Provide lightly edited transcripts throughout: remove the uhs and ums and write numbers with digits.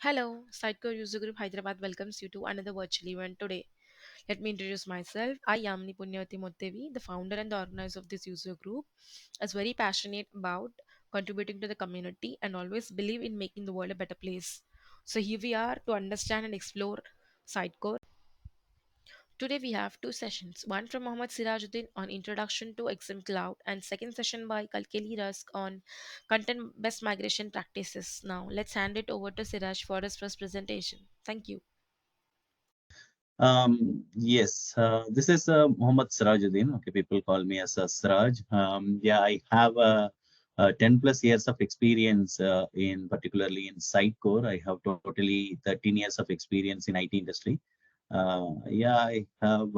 Hello, Sitecore User Group Hyderabad welcomes you to another virtual event today. Let me introduce myself. I am Nipunyati Mottevi, the founder and the organizer of this user group. Is very passionate about contributing to the community and always believe in making the world a better place. So here we are to understand and explore Sitecore. Today we have two sessions, one from Mohammad Sirajuddin on introduction to XM Cloud and second session by Kalkeli Rusk on content best migration practices. Now let's hand it over to Siraj for his first presentation. Thank you. Yes, this is Mohammad Sirajuddin. Okay, people call me as Siraj. Yeah, I have 10 plus years of experience in particularly in Sitecore. I have totally 13 years of experience in IT industry. Yeah, I have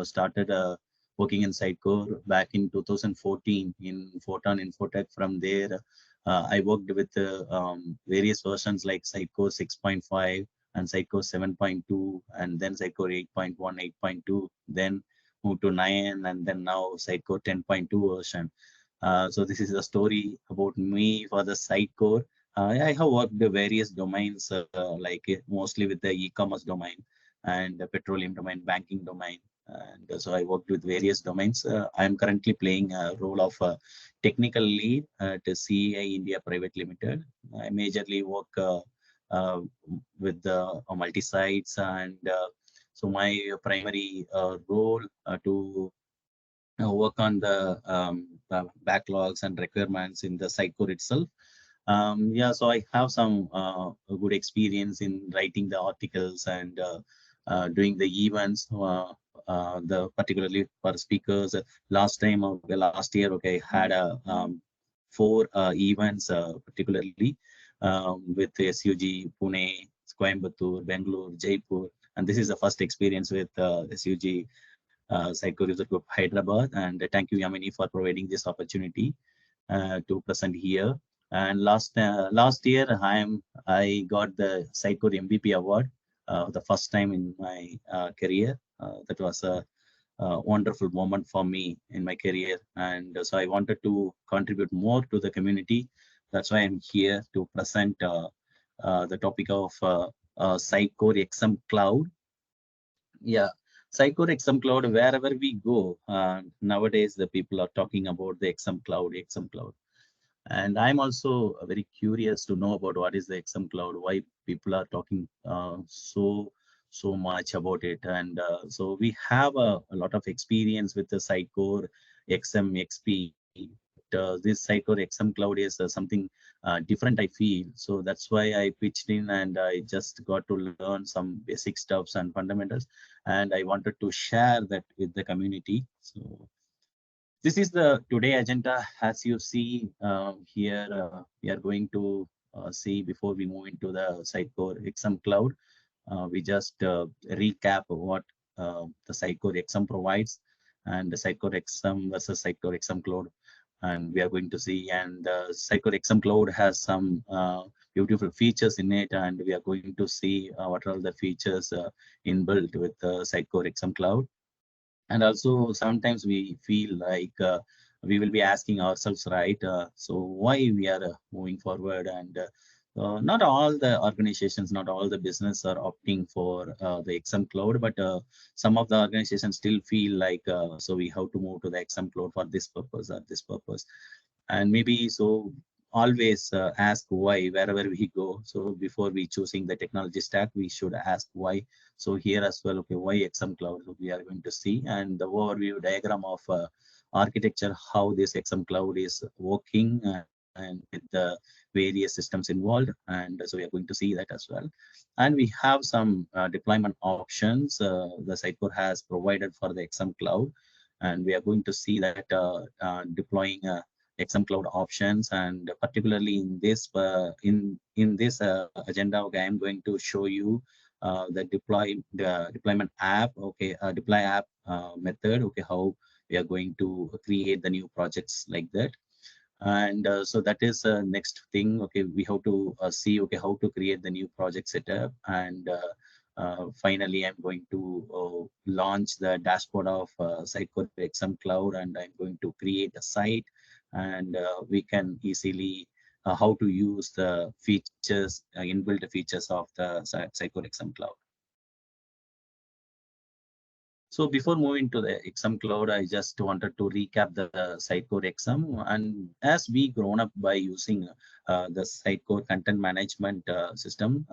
started working in Sitecore back in 2014 in Photon Infotech. From there, I worked with various versions like Sitecore 6.5 and Sitecore 7.2, and then Sitecore 8.1, 8.2, then moved to 9, and then now Sitecore 10.2 version. So this is the story about me for the Sitecore. I have worked the various domains, mostly with the e-commerce domain and the petroleum domain, banking domain. And so I worked with various domains. I am currently playing a role of technical lead at CEI India Private Limited. I majorly work uh, with the multi-sites, and so my primary role to work on the backlogs and requirements in the Sitecore itself. Yeah, so I have some good experience in writing the articles and doing the events. The particularly for speakers, last time, okay, last year, okay, I had a four events, particularly with SUG, Pune, Coimbatore, Bangalore, Jaipur, and this is the first experience with SUG Sitecore User Group Hyderabad. And thank you, Yamini, for providing this opportunity to present here. And last year, I got the Sitecore MVP award, the first time in my career. That was a wonderful moment for me in my career, and so I wanted to contribute more to the community. That's why I'm here to present the topic of Sitecore XM Cloud. Yeah, Sitecore XM Cloud. Wherever we go, nowadays the people are talking about the XM Cloud. And I'm also very curious to know about what is the XM Cloud, why people are talking so much about it. And so we have a lot of experience with the Sitecore XM XP. This Sitecore XM Cloud is something different, I feel. So that's why I pitched in, and I just got to learn some basic stuffs and fundamentals. And I wanted to share that with the community. So this is the today agenda. As you see here, we are going to see before we move into the Sitecore XM Cloud. We just recap what the Sitecore XM provides and the Sitecore XM versus Sitecore XM Cloud. And we are going to see, and Sitecore XM Cloud has some beautiful features in it, and we are going to see what are the features inbuilt with the Sitecore XM Cloud. And also sometimes we feel like we will be asking ourselves, right, so why we are moving forward. And not all the organizations, not all the business are opting for the XM Cloud, but some of the organizations still feel like, so we have to move to the XM Cloud for this purpose or this purpose. And maybe so always ask why wherever we go. So before we choosing the technology stack, we should ask why. So here as well, okay, why XM Cloud? So we are going to see, and the overview diagram of architecture, how this XM Cloud is working, and with the various systems involved. And so we are going to see that as well. And we have some deployment options the Sitecore has provided for the XM Cloud, and we are going to see that deploying XM Cloud options. And particularly in this agenda, okay, I'm going to show you the deployment app, okay, deploy app method, okay, how we are going to create the new projects like that. And so that is next thing, okay, we have to see, okay, how to create the new project setup. And finally I'm going to launch the dashboard of Sitecore XM Cloud, and I'm going to create a site, and we can easily how to use the features, inbuilt features of the Sitecore XM Cloud. So before moving to the XM Cloud, I just wanted to recap the Sitecore XM. And as we grown up by using the Sitecore content management system,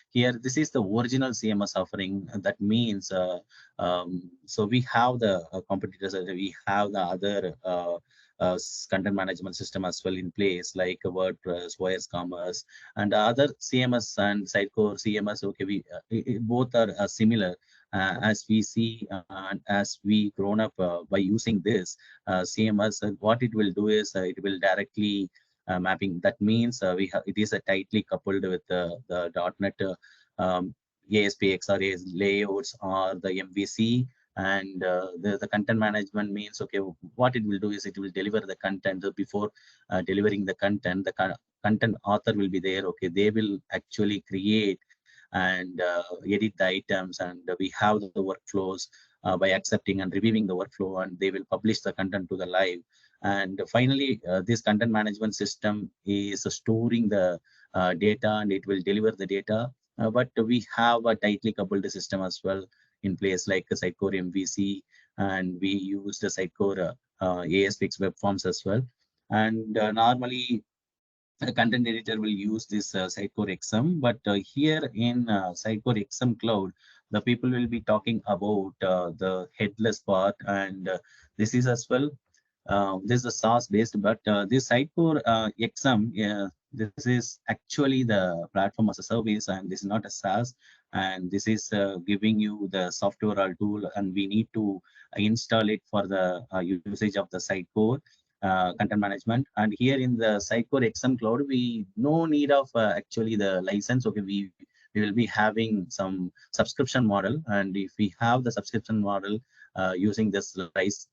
here this is the original CMS offering. That means so we have the competitors, we have the other content management system as well in place, like WordPress, Wires Commerce, and other CMS and Sitecore CMS. Okay, we both are similar as we see and as we grown up by using this CMS. What it will do is it will directly mapping. That means we have it is tightly coupled with the .NET ASPX or AS layouts or the MVC. And the content management means, okay, what it will do is it will deliver the content. Before delivering the content, the content author will be there. Okay, they will actually create and edit the items, and we have the workflows by accepting and reviewing the workflow, and they will publish the content to the live. And finally, this content management system is storing the data, and it will deliver the data. But we have a tightly coupled system as well in place, like the Sitecore MVC, and we use the Sitecore ASPX web forms as well. And normally the content editor will use this Sitecore XM, but here in Sitecore XM Cloud, the people will be talking about the headless part, and this is as well. This is a SaaS based, but this Sitecore XM, this is actually the platform as a service, and this is not a SaaS. And this is giving you the software or tool, and we need to install it for the usage of the Sitecore content management. And here in the Sitecore XM Cloud, we no need of actually the license. Okay, we will be having some subscription model, and if we have the subscription model using this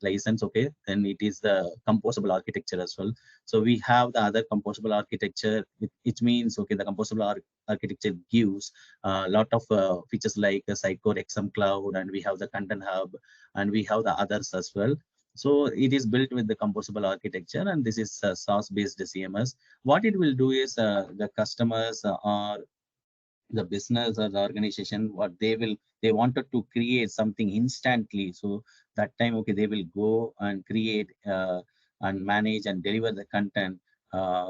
license, okay, then it is the composable architecture as well. So we have the other composable architecture. It means, okay, the composable architecture gives a lot of features like the Sitecore XM Cloud, and we have the content hub, and we have the others as well. So it is built with the composable architecture, and this is SaaS-based CMS. What it will do is the customers or the business or the organization, what they wanted to create something instantly. So that time, okay, they will go and create and manage and deliver the content.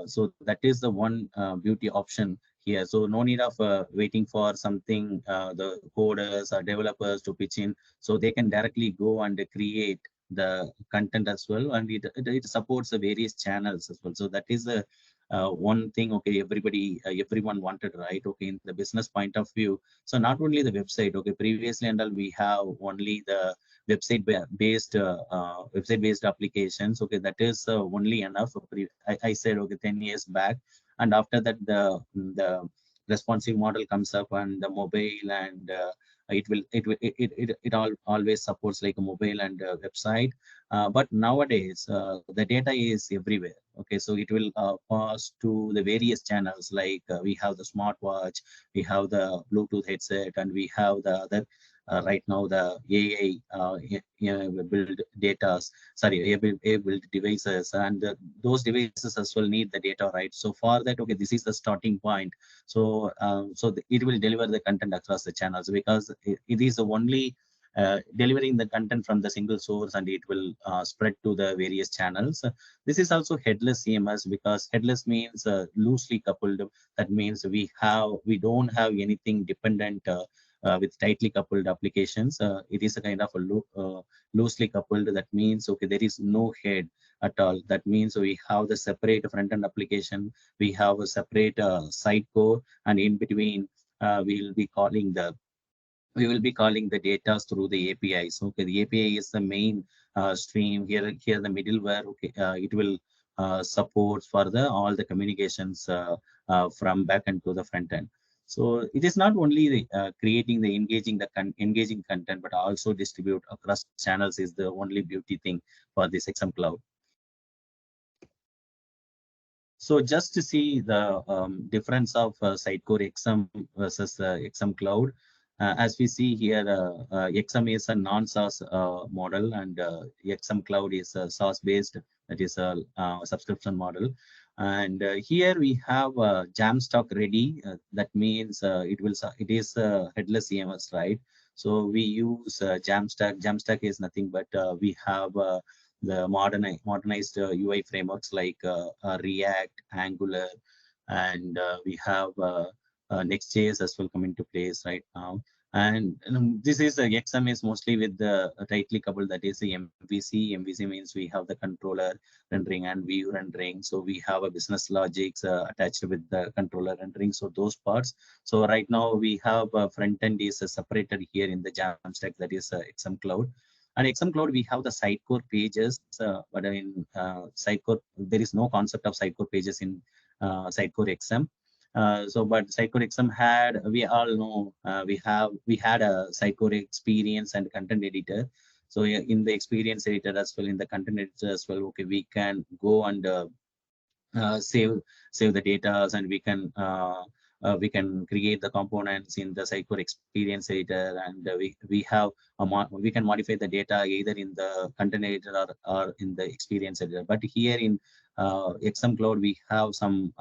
So that is the one beauty option here. So no need of waiting for something, the coders or developers to pitch in. So they can directly go and create the content as well, and it supports the various channels as well. So that is the one thing, okay, everyone wanted, right? Okay, in the business point of view. So not only the website, okay, previously and all we have only the website based applications. Okay, that is only enough. I said, okay, 10 years back, and after that the responsive model comes up, and the mobile, and it all always supports like a mobile and website. But nowadays the data is everywhere. Okay, so it will pass to the various channels, like we have the smartwatch, we have the Bluetooth headset, and we have the other right now the AI build data, sorry, AI build devices, and those devices as well need the data, right? So for that, okay, this is the starting point. So it will deliver the content across the channels, because it is the only delivering the content from the single source, and it will spread to the various channels. This is also headless CMS, because headless means loosely coupled. That means we don't have anything dependent with tightly coupled applications. It is a kind of a loosely coupled. That means, okay, there is no head at all. That means we have the separate front end application, we have a separate side core, and in between we will be calling the data through the APIs. Okay, the API is the main stream here. Here the middleware. Okay, it will support for the all the communications from back end to the front end. So it is not only creating the engaging content, but also distribute across channels is the only beauty thing for this XM Cloud. So just to see the difference of Sitecore XM versus XM Cloud, as we see here, XM is a non-SaaS model, and XM Cloud is SaaS based, that is a subscription model. And here we have Jamstack ready. That means it is headless CMS, right? So we use Jamstack. Jamstack is nothing but we have the modernized UI frameworks like React, Angular, and we have Next.js as well come into place right now. And this is XM is mostly with the tightly coupled, that is the MVC. MVC means we have the controller rendering and view rendering. So we have a business logics attached with the controller rendering. So those parts. So right now we have front end is separated here in the Jamstack, that is XM Cloud. And XM Cloud, we have the Sitecore pages, but in Sitecore, there is no concept of Sitecore pages in Sitecore XM. But Sitecore XM had, we all know, we had a Sitecore experience and content editor. So yeah, in the experience editor as well, in the content editor as well, okay, we can go and save the data, and we can create the components in the Sitecore experience editor, and we have we can modify the data either in the content editor or in the experience editor. But here in XM Cloud, we have some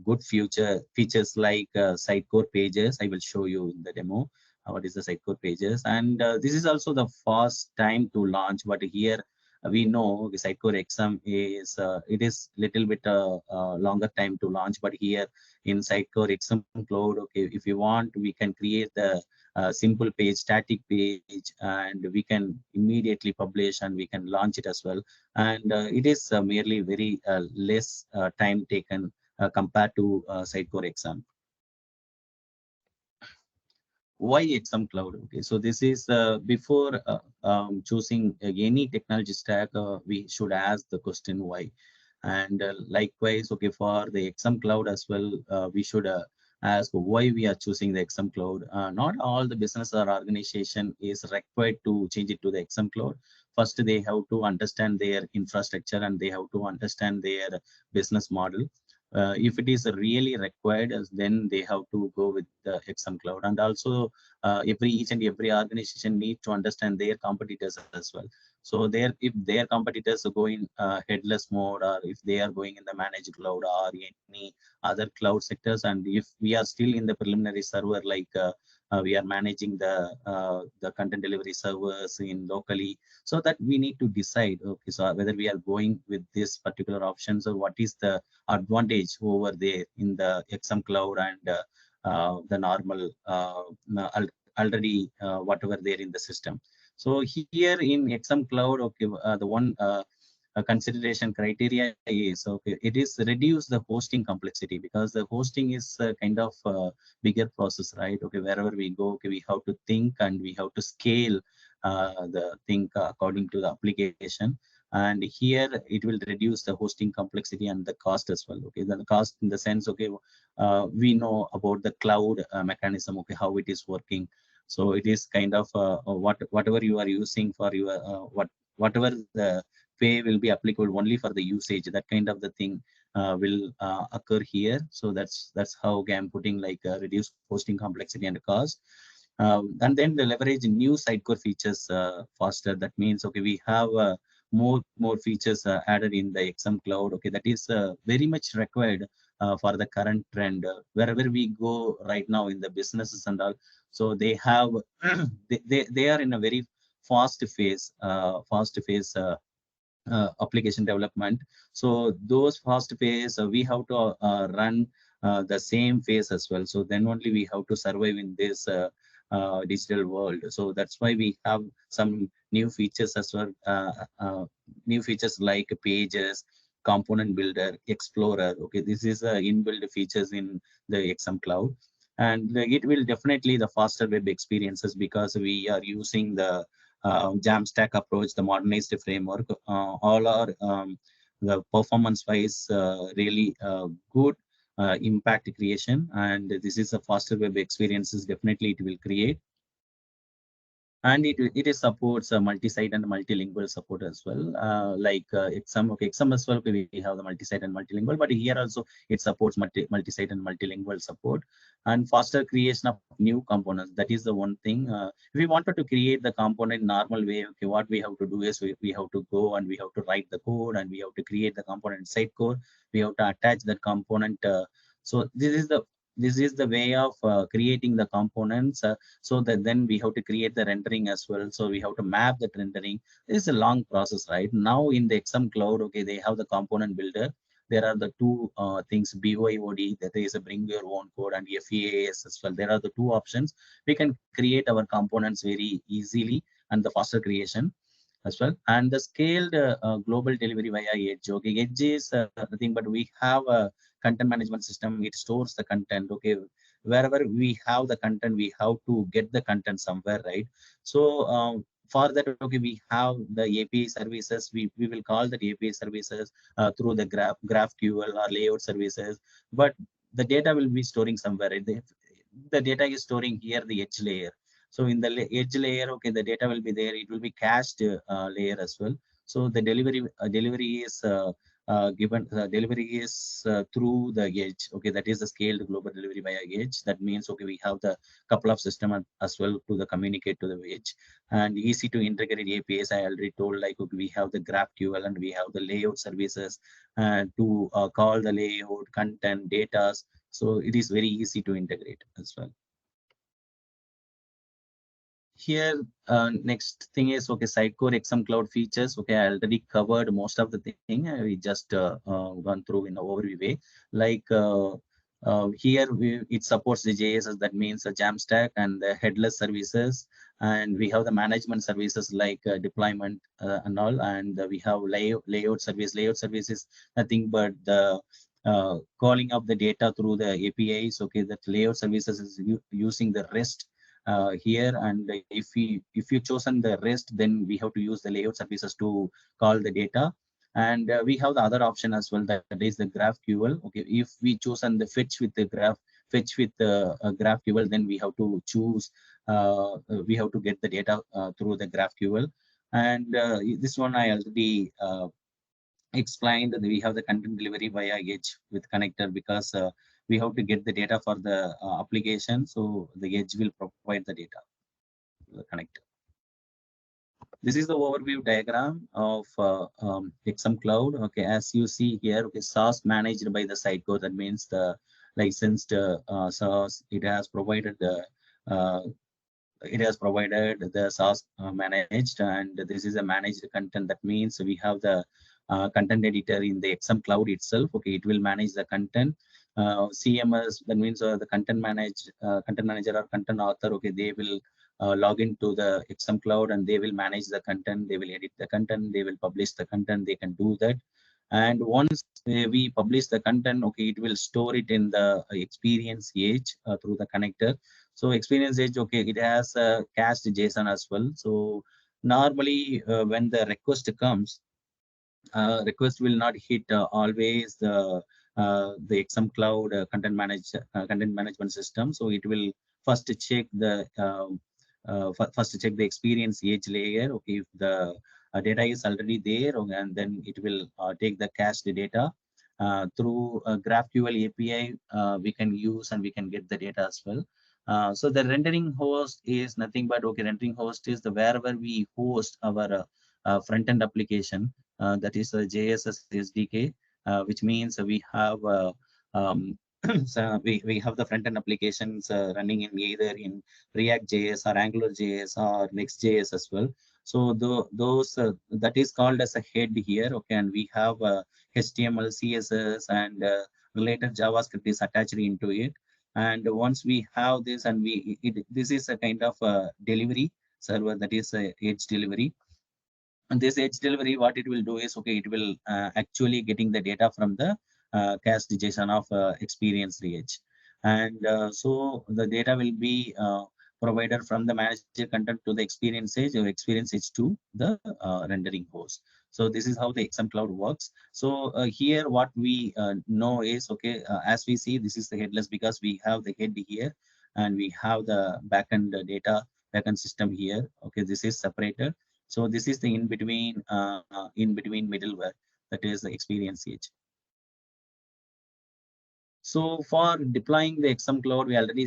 good future features like Sitecore pages. I will show you in the demo what is the Sitecore pages, and this is also the fast time to launch. But here we know the Sitecore exam is it is little bit longer time to launch. But here in Sitecore exam cloud, okay, if you want, we can create the simple page, static page, and we can immediately publish and we can launch it as well. And it is merely very less time taken compared to Sitecore exam. Why exam cloud? Okay, so this is before choosing any technology stack, we should ask the question why. And likewise, okay, for the exam cloud as well, we should ask why we are choosing the exam cloud. Not all the business or organization is required to change it to the exam cloud. First they have to understand their infrastructure, and they have to understand their business model. If it is really required, then they have to go with the exam cloud. And also every each and every organization need to understand their competitors as well. So if their competitors are going headless mode, or if they are going in the managed cloud or any other cloud sectors, and if we are still in the preliminary server, like we are managing the content delivery servers in locally, so that we need to decide, okay, so whether we are going with this particular options, or what is the advantage over there in the XM cloud, and the normal already whatever there in the system. So here in XM cloud, okay, the one consideration criteria is, okay, it is reduce the hosting complexity, because the hosting is kind of bigger process, right? Okay, wherever we go, okay, we have to think and we have to scale the thing according to the application. And here it will reduce the hosting complexity and the cost as well. Okay, the cost in the sense, okay, we know about the cloud mechanism, okay, how it is working. So it is kind of whatever you are using for your whatever the pay will be applicable only for the usage, that kind of the thing will occur here. So that's how, okay, I'm putting like reduce hosting complexity and cost. And then the leverage new Sitecore features faster. That means, okay, we have more features added in the XM cloud. Okay, that is very much required for the current trend wherever we go right now in the businesses and all. So they have they are in a very fast phase application development. So those fast phase, we have to run the same phase as well. So then only we have to survive in this digital world. So that's why we have some new features as well. New features like pages, component builder, explorer. Okay, this is inbuilt features in the XM cloud. And it will definitely the faster web experiences, because we are using the Jamstack approach, the modernized framework. All are the performance-wise really good impact creation, and this is a faster web experiences. Definitely, it will create. and it is supports multi-site and multilingual support as well, like exam. Okay, exam as well, okay, we have the multi-site and multilingual, but here also it supports multi-site and multilingual support, and faster creation of new components. That is the one thing. If we wanted to create the component normal way, okay, what we have to do is we have to go and we have to write the code, and we have to create the component site core. We have to attach that component. So this is the way of creating the components. So that then we have to create the rendering as well. So we have to map that rendering. It's a long process, right? Now in the XM Cloud, okay, they have the component builder. There are the two things, BYOD, that is a bring your own code, and FEAS as well. There are the two options. We can create our components very easily and the faster creation as well. And the scaled global delivery via Edge. Okay, Edge is the thing, but we have a content management system. It stores the content. Okay, wherever we have the content, we have to get the content somewhere, right? So for that, okay, we have the API services. We will call that API services through the GraphQL or layout services, but the data will be storing somewhere. Right? The data is storing here the edge layer. So in the edge layer, okay, the data will be there. It will be cached layer as well. So the delivery is given delivery is through the edge. Okay, that is the scaled global delivery via edge. That means okay, we have the couple of system as well to the communicate to the edge, and easy to integrate APIs. I already told, like okay, we have the GraphQL and we have the layout services to call the layout, content, data. So it is very easy to integrate as well. Here, next thing is okay, Sitecore XM Cloud features. Okay, I already covered most of the thing. We just gone through in an overview way. Like here, it supports the JSS. That means the Jamstack and the headless services, and we have the management services like deployment and all, and we have layout service. Layout service is nothing but the calling of the data through the APIs. Okay, that layout services is using the REST here, and if you chosen the rest, then we have to use the layout services to call the data. And we have the other option as well, that is the GraphQL. Okay, if we chosen the fetch with the GraphQL, then we have to choose we have to get the data through the GraphQL. And this one I already explained that we have the content delivery via edge with connector, because we have to get the data for the application. So the edge will provide the data, the connector. This is the overview diagram of XM Cloud. Okay, as you see here, okay, SaaS managed by the Sitecore. That means the licensed SaaS. Uh, it has provided the SaaS managed, and this is a managed content. That means we have the content editor in the XM Cloud itself. Okay, it will manage the content. CMS, that means the content manager or content author. Okay, they will log into the XM Cloud and they will manage the content. They will edit the content. They will publish the content. They can do that. And once we publish the content, okay, it will store it in the experience age through the connector. So experience edge, okay, it has a cached JSON as well. So normally when the request comes, request will not hit always the XM Cloud content management system. So it will first check the first check the experience age layer. Okay, if the data is already there, okay, and then it will take the cached data through GraphQL API. We can use and we can get the data as well. So the rendering host is nothing but okay. Rendering host is the wherever we host our front end application, that is a JSS SDK, which means we have so we have the front end applications running in either in React JS or Angular JS or Next.js as well. So those that is called as a head here. Okay, and we have HTML, CSS, and related JavaScript is attached into it. And once we have this, and this is a kind of delivery server, that is edge delivery. And this edge delivery, what it will do is okay, it will actually getting the data from the cached JSON of experience edge. And so the data will be provided from the manager content to the experience edge, or experience edge to the rendering host. So this is how the XM Cloud works. So here what we know is okay, as we see, this is the headless because we have the head here and we have the backend data backend system here. Okay, this is separated. So this is the in between middleware, that is the experience edge. So for deploying the XM Cloud, we already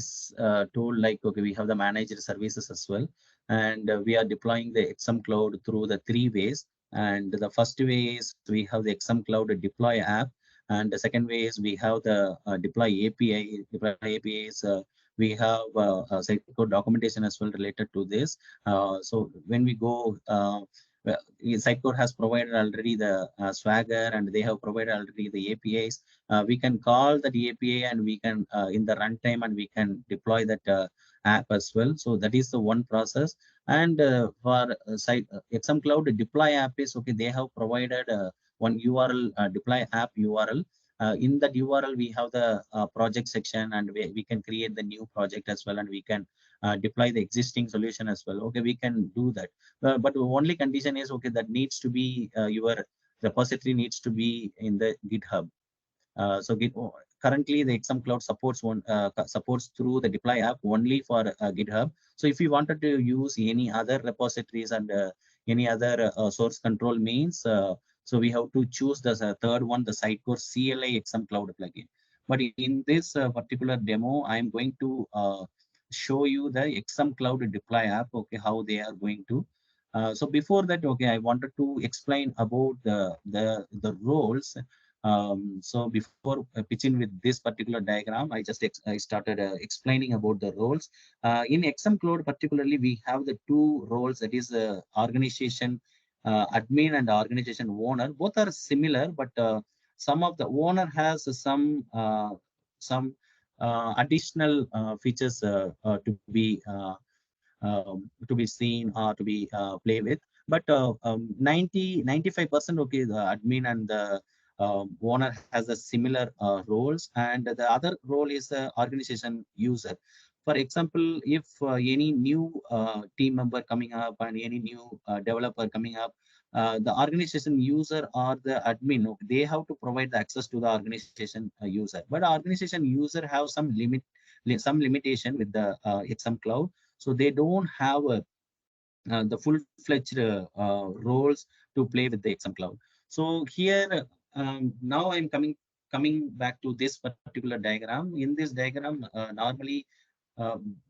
told like, okay, we have the managed services as well. And we are deploying the XM Cloud through the three ways. And the first way is we have the XM Cloud deploy app. And the second way is we have the deploy API. Deploy API is we have Sitecore documentation as well related to this. So when we go, Sitecore has provided already the Swagger, and they have provided already the APIs. We can call that API, and we can in the runtime, and we can deploy that app as well. So that is the one process. And for site XM Cloud deploy app is okay. They have provided one URL, deploy app URL. In that URL, we have the project section, and we can create the new project as well, and we can deploy the existing solution as well. Okay, we can do that. But the only condition is okay, that needs to be your repository needs to be in the GitHub. Currently, the XM Cloud supports through the deploy app only for GitHub. So if you wanted to use any other repositories and any other source control means, so we have to choose the third one, the Sitecore CLI XM Cloud plugin. But in this particular demo, I am going to show you the XM Cloud deploy app. Okay, how they are going to. So before that, okay, I wanted to explain about the roles. So before pitching with this particular diagram, I started explaining about the roles. In XM Cloud particularly, we have the two roles, that is organization admin and organization owner. Both are similar, but some of the owner has some additional features to be seen or to be play with. But 95% okay, the admin and the owner has a similar roles, and the other role is the organization user. For example, if any new team member coming up and any new developer coming up, the organization user or the admin, okay, they have to provide the access to the organization user. But organization user have some limitation with the XM Cloud, so they don't have the full-fledged roles to play with the XM Cloud. So here, now I'm coming back to this particular diagram. In this diagram, normally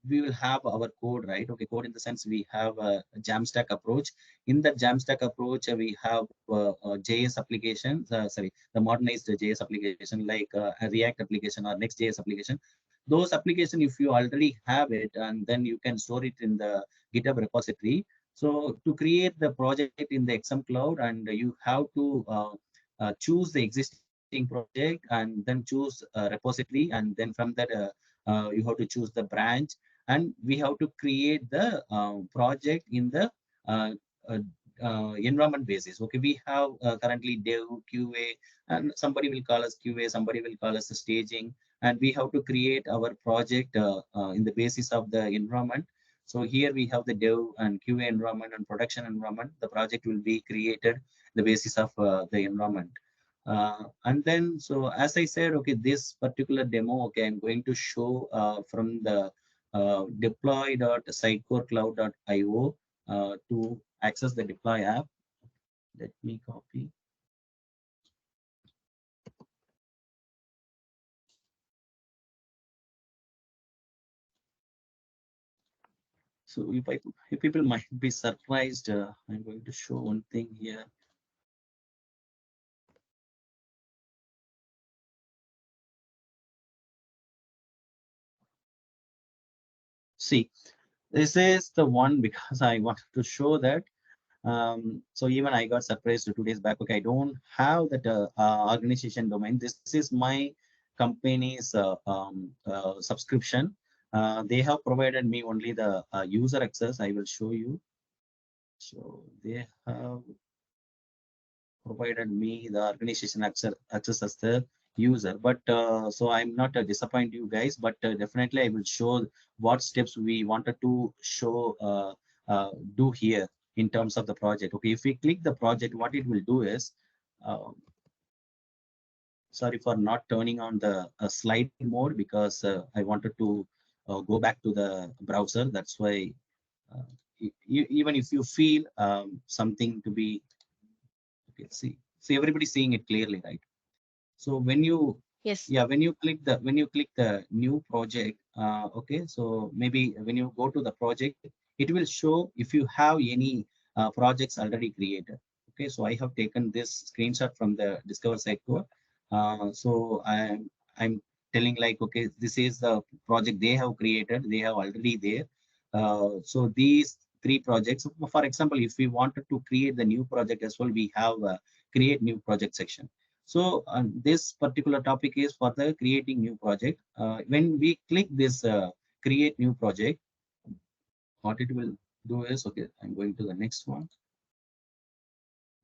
we will have our code, right? Okay, code in the sense we have a Jamstack approach. In the Jamstack approach, we have JS applications, the modernized JS application like a React application or Next.js application. Those application, if you already have it, and then you can store it in the GitHub repository. So to create the project in the XM Cloud, and you have to choose the existing project and then choose a repository, and then from that you have to choose the branch, and we have to create the project in the uh, uh, environment basis. Okay, we have currently dev, QA, and somebody will call us QA, somebody will call us staging, and we have to create our project in the basis of the environment. So here we have the dev and QA environment and production environment. The project will be created the basis of the environment. And then, so as I said, okay, this particular demo, okay, I'm going to show from the deploy.sitecorecloud.io to access the deploy app. Let me copy. So if people might be surprised, I'm going to show one thing here. See, this is the one because I wanted to show that. So even I got surprised 2 days back. Okay, I don't have that organization domain. This is my company's subscription. They have provided me only the user access. I will show you. So they have provided me the organization access as the user. But so I'm not disappoint you guys, but definitely I will show what steps we wanted to show do here in terms of the project. Okay, if we click the project, what it will do is, uh, sorry for not turning on the slide mode, because I wanted to go back to the browser. That's why. uh, even if you feel something to be okay, see everybody seeing it clearly, right? So when you, Yes. yeah, when you click the new project, okay, so maybe when you go to the project, it will show if you have any projects already created. Okay, so I have taken this screenshot from the Discover Sitecore. So I'm telling like, okay, this is the project they have created. They have already there. So these three projects, for example, if we wanted to create the new project as well, we have create new project section. So this particular topic is for the creating new project. When we click this create new project, what it will do is, okay, I'm going to the next one.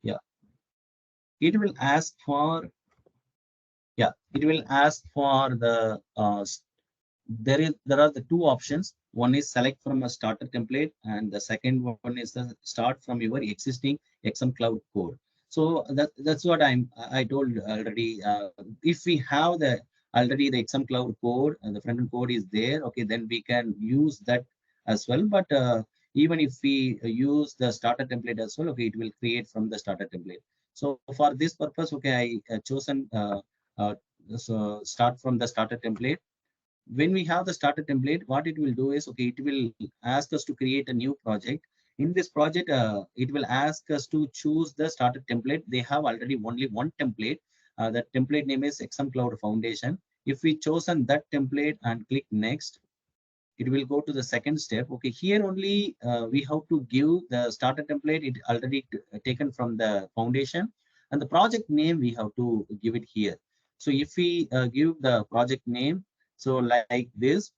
Yeah, it will ask for, yeah, it will ask for the there are the two options. One is select from a starter template, and the second one is the start from your existing XM Cloud code. So that's what I told already. If we have the already the XM Cloud code and the front end code is there, okay, then we can use that as well. But even if we use the starter template as well, okay, it will create from the starter template. So for this purpose, okay, I chosen uh, so start from the starter template. When we have the starter template, what it will do is, okay, it will ask us to create a new project. In this project, it will ask us to choose the starter template. They have already only one template. That template name is XM Cloud Foundation. If we chosen that template and click next, it will go to the second step. Okay, here only we have to give the starter template. It already taken from the foundation, and the project name we have to give it here. So if we give the project name, so like this,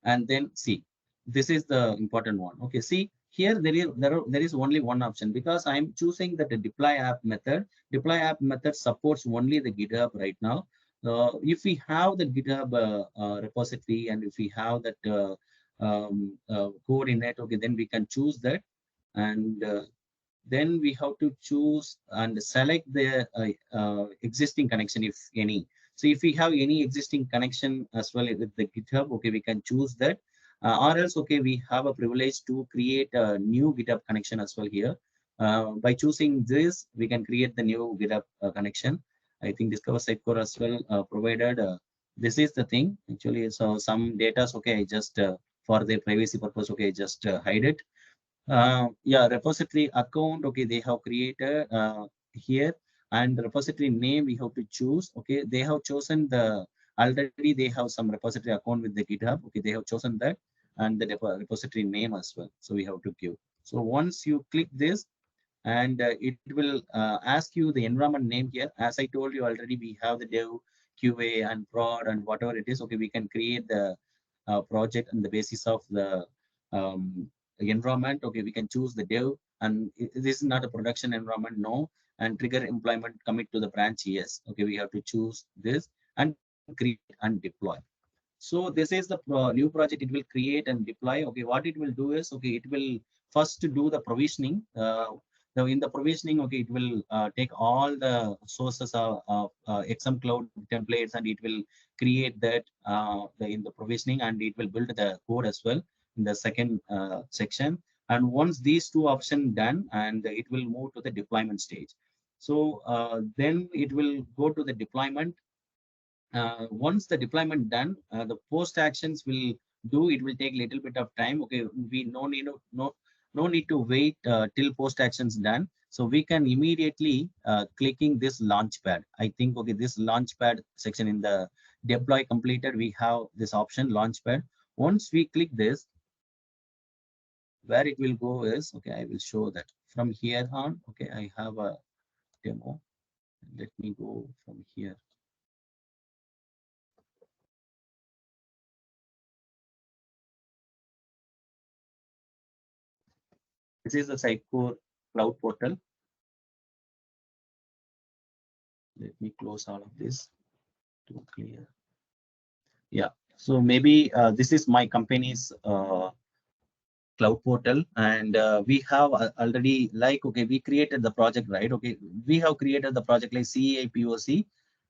and then see, this is the important one. Okay, see here there is only one option, because I'm choosing that the deploy app method supports only the GitHub right now. If we have the GitHub repository, and if we have that code in it, okay, then we can choose that. And then we have to choose and select the existing connection, if any. So if we have any existing connection as well with the GitHub, okay, we can choose that. Or else, okay, we have a privilege to create a new GitHub connection as well here. By choosing this, we can create the new GitHub connection. I think Discover Sitecore as well provided. This is the thing actually. So some data, okay, I just for the privacy purpose, okay, just hide it. Yeah, repository account, okay, they have created here. And the repository name we have to choose. Okay, they have chosen the already they have some repository account with the GitHub. Okay, they have chosen that, and the repository name as well. So we have to give. So once you click this, and it will ask you the environment name here. As I told you already, we have the dev, QA, and prod, and whatever it is. Okay, we can create the project on the basis of the um, environment. Okay, we can choose the dev, and this is not a production environment, no. And trigger employment commit to the branch, yes. Okay, we have to choose this and create and deploy. So this is the new project. It will create and deploy. Okay, what it will do is, okay, it will first do the provisioning. In the provisioning, okay, it will take all the sources of XM Cloud templates, and it will create that in the provisioning, and it will build the code as well in the second section. And once these two options done, and it will move to the deployment stage. So then it will go to the deployment. Once the deployment done, the post actions will do. It will take little bit of time. Okay, we no need to wait till post actions done. So we can immediately clicking this launchpad. I think, okay, this launchpad section in the deploy completed, we have this option launchpad. Once we click this, where it will go is, okay, I will show that from here on. Okay, I have a demo. Let me go from here. This is the Sitecore cloud portal. Let me close all of this to clear. Yeah. So maybe this is my company's cloud portal, and we have already like, okay, we created the project, right? Okay, we have created the project like CEI POC,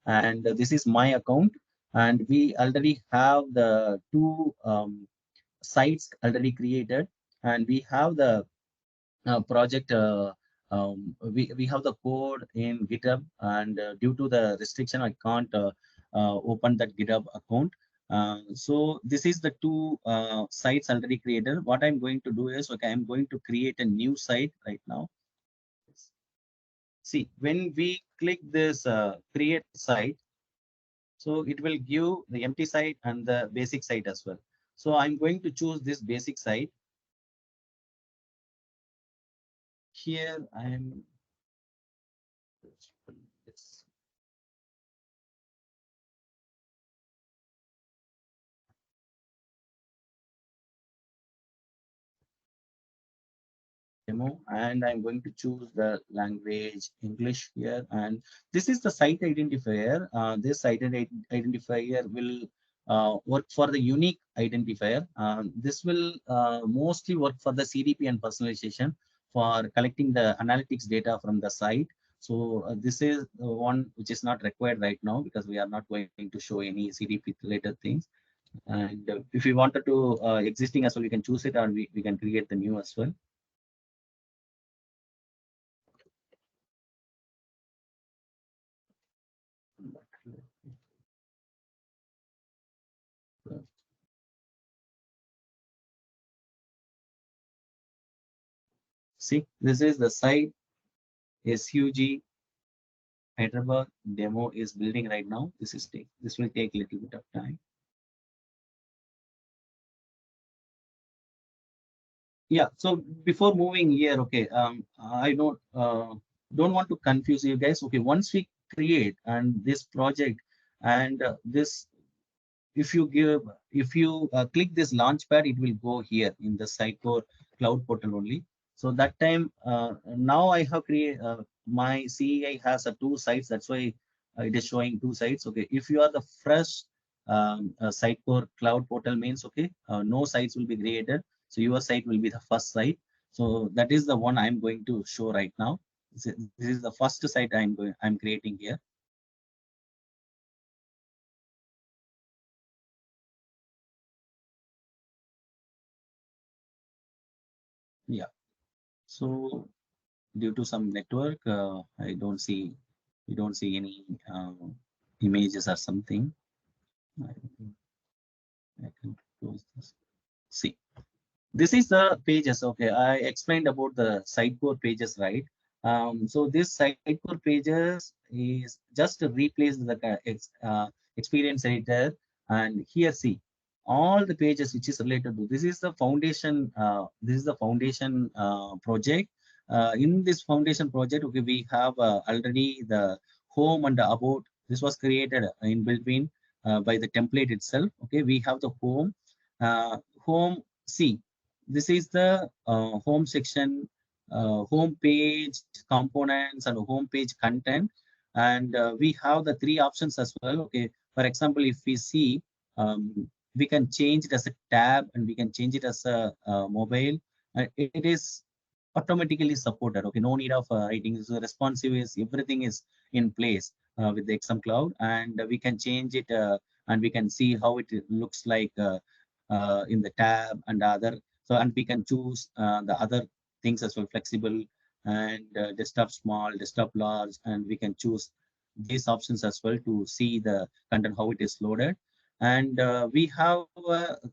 and this is my account, and we already have the two sites already created, and we have the project. We have the code in GitHub, and due to the restriction, I can't open that GitHub account. So this is the two sites already created. What I'm going to do is, okay, I'm going to create a new site right now. See, when we click this create site, so it will give the empty site and the basic site as well. So I'm going to choose this basic site. Here I am. It's demo, and I'm going to choose the language English here. And this is the site identifier. This identifier will work for the unique identifier. This will mostly work for the CDP and personalization for collecting the analytics data from the site. So this is one which is not required right now because we are not going to show any CDP related things. And if we wanted to existing as well, we can choose it, or we can create the new as well. See, this is the site. SUG Hyderabad demo is building right now. This will take a little bit of time. Yeah. So before moving here, okay, I don't want to confuse you guys. Okay, once we create and this project and this if you give if you click this launchpad, it will go here in the Sitecore cloud portal only. So that time now I have created my CEI has two sites. That's why it is showing two sites. Okay, if you are the fresh Sitecore cloud portal means, okay, no sites will be created. So your site will be the first site. So that is the one I'm going to show right now. This is the first site I'm creating here. Yeah. So due to some network, we don't see any images or something. I, I can close this. See, this is the pages. Okay, I explained about the Sitecore pages, right? So this Sitecore pages is just to replace the experience editor, and here see all the pages which is related to this is the foundation. This is the foundation project. In this foundation project, okay, we have already the home and the about. This was created in between by the template itself. Okay, we have the home. Home. See, this is the home section, home page components and home page content. And we have the three options as well. Okay. For example, if we see, we can change it as a tab and we can change it as a mobile. It is automatically supported. Okay. No need of writing. So responsive is everything is in place with the XM Cloud, and we can change it and we can see how it looks like in the tab and other. So, and we can choose the other things as well, flexible and desktop small, desktop large, and we can choose these options as well to see the content, how it is loaded. And we have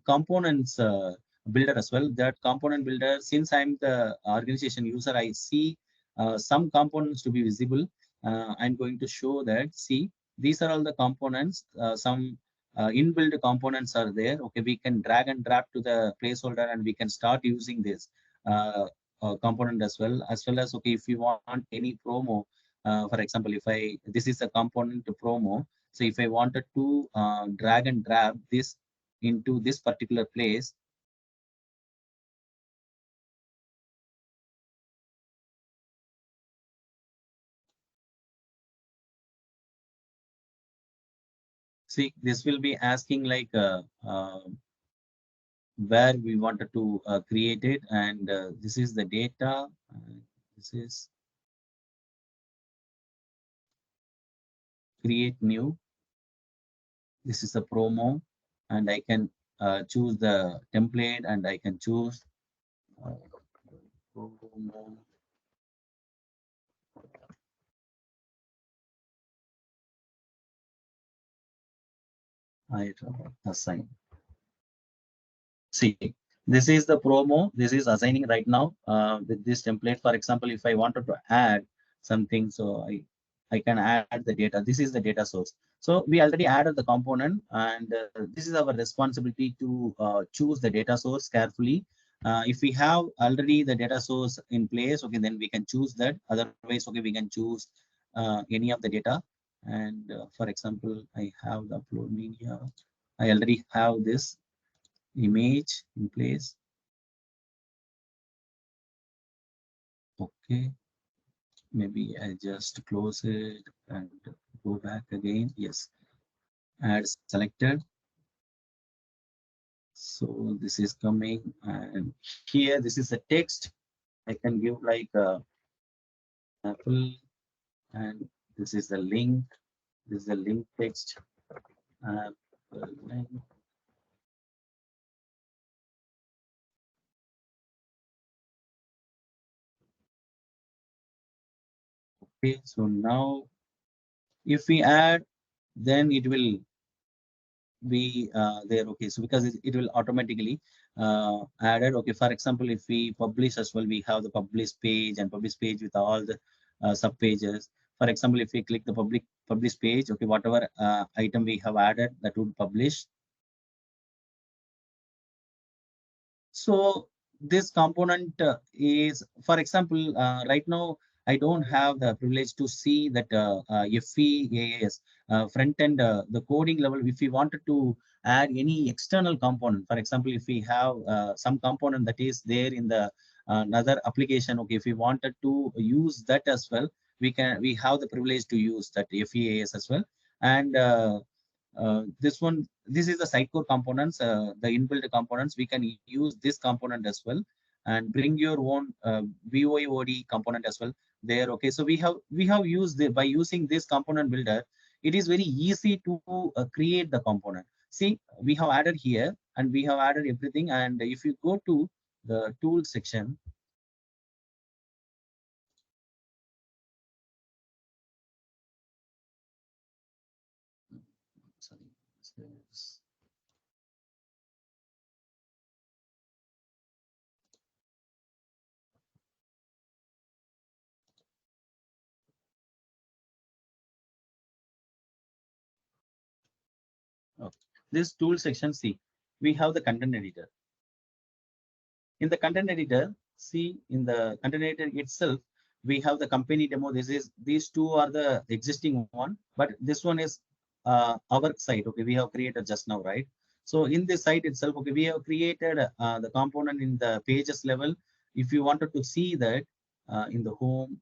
components builder as well. That component builder, since I'm the organization user, I see some components to be visible. I'm going to show that. See, these are all the components. Some inbuilt components are there. Okay, we can drag and drop to the placeholder and we can start using this component as well as, okay, if you want any promo, for example, if I, this is a component to promo. So if I wanted to drag and drop this into this particular place, see, this will be asking like where we wanted to create it. And this is the data. This is create new. This is a promo, and I can choose the template, and I can choose uh, I assign. See, this is the promo. This is assigning right now with this template. For example, if I wanted to add something, so I can add the data. This is the data source. So we already added the component, and this is our responsibility to choose the data source carefully. If we have already the data source in place, okay, then we can choose that. Otherwise, okay, we can choose any of the data. And for example, I have the upload media. I already have this image in place. Okay, maybe I just close it and go back again. Yes, add selected. So this is coming, and here this is a text. I can give like Apple, and this is the link. This is the link text. Apple link. Okay, so now if we add, then it will be there. Okay, so because it will automatically added. Okay, for example, if we publish as well, we have the publish page and publish page with all the sub pages. For example, if we click the publish page, okay, whatever item we have added, that would publish. So this component is, for example, right now I don't have the privilege to see that FEAS front end, the coding level. If we wanted to add any external component, for example, if we have some component that is there in the another application, okay, if we wanted to use that as well, we have the privilege to use that FEAS as well. And this is the Sitecore components, the inbuilt components. We can use this component as well and bring your own VOIOD component as well there. Okay, so we have used by using this component builder. It is very easy to create the component. See, we have added here and we have added everything. And if you go to the tool section, sorry, okay. This tool section, see, we have the content editor. In the content editor, see, in the content editor itself, we have the company demo. These two are the existing one, but this one is our site. Okay, we have created just now, right? So in this site itself, okay, we have created the component in the pages level. If you wanted to see that in the home,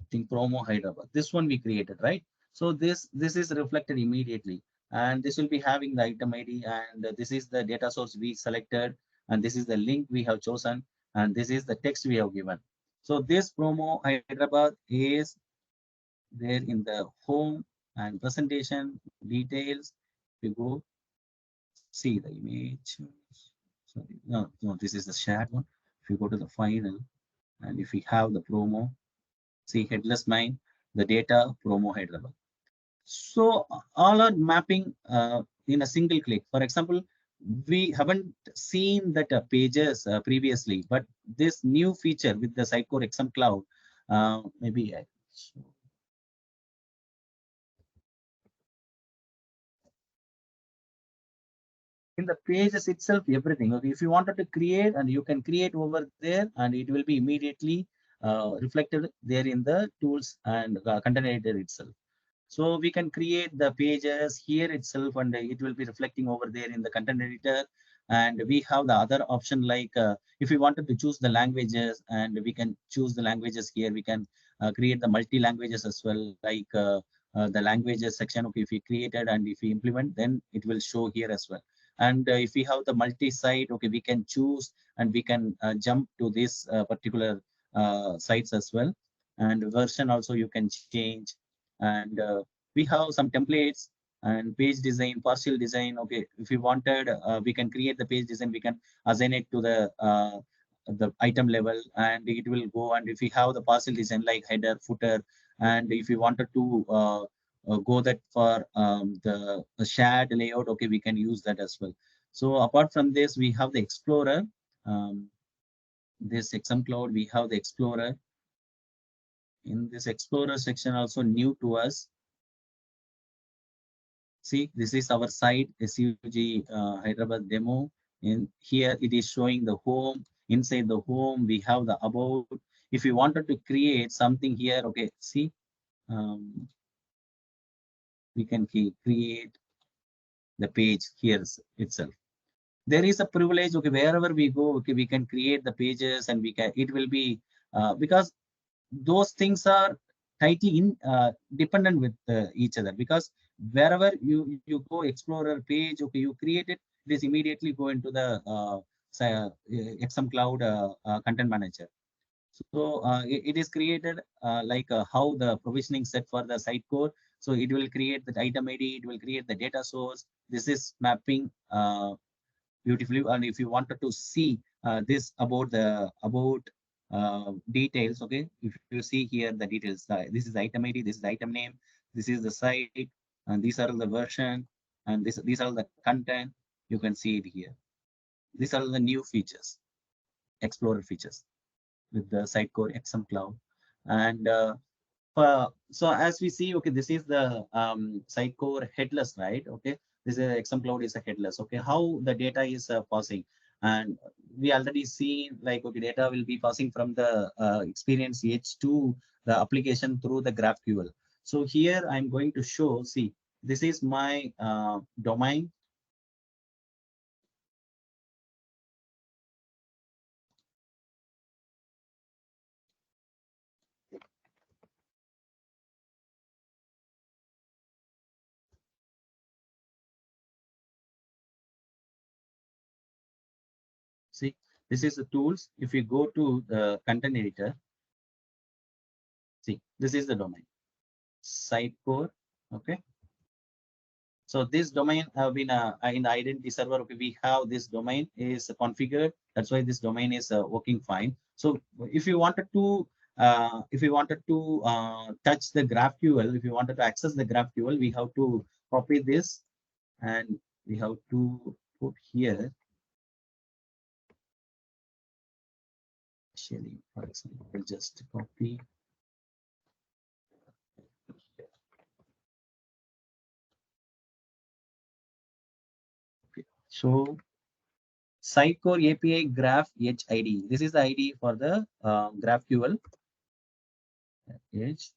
think promo Hyderabad. This one we created, right? So this is reflected immediately, and this will be having the item ID, and this is the data source we selected, and this is the link we have chosen, and this is the text we have given. So this promo Hyderabad is there in the home and presentation details. We go see the image. Sorry, no, this is the shared one. If you go to the final, and if we have the promo, see headless mine, the data promo Hyderabad. So all are mapping in a single click. For example, we haven't seen that pages previously, but this new feature with the Sitecore XM Cloud, maybe in the pages itself, everything. Okay, if you wanted to create, and you can create over there, and it will be immediately reflected there in the tools and content editor itself. So we can create the pages here itself, and it will be reflecting over there in the content editor. And we have the other option like if we wanted to choose the languages, and we can choose the languages here. We can create the multi languages as well, like the languages section. Okay, if we created and if we implement, then it will show here as well. And if we have the multi-site, okay, we can choose and we can jump to this particular sites as well. And version also you can change. And we have some templates, and page design, partial design. Okay, if we wanted, we can create the page design. We can assign it to the item level, and it will go. And if we have the partial design like header, footer, and if we wanted to go that for the shared layout, okay, we can use that as well. So apart from this, we have the Explorer. Um, this XM Cloud, we have the Explorer. In this Explorer section, also new to us. See, this is our site, SUG Hyderabad demo. In here, it is showing the home. Inside the home, we have the about. If you wanted to create something here, okay, see, um, we can create the page here itself. There is a privilege, okay, wherever we go, okay, we can create the pages and we can, it will be, because those things are tightly dependent with each other, because wherever you go Explorer page, okay, you create it, it is immediately go into the XM Cloud content manager. So it is created like how the provisioning set for the Sitecore. So it will create the item ID, it will create the data source. This is mapping beautifully. And if you wanted to see this about the about details, okay, if you see here the details, this is item ID, this is item name, this is the site, and these are the version, and these are the content. You can see it here. These are the new features, Explorer features with the Sitecore XM Cloud. And so as we see, okay, this is the Sitecore headless, right? Okay, this is XM Cloud is a headless. Okay, how the data is passing, and we already see like okay, data will be passing from the experience edge to the application through the GraphQL. So here I'm going to show. See, this is my domain. See, this is the tools. If you go to the content editor, see, this is the domain, Sitecore. Okay. So this domain have been in the identity server. Okay, we have this domain is configured. That's why this domain is working fine. So if you wanted to touch the GraphQL, if you wanted to access the GraphQL, we have to copy this and we have to put here. Actually, for example, just copy. Okay. So Sitecore API Graph Edge ID. This is the ID for the GraphQL Edge.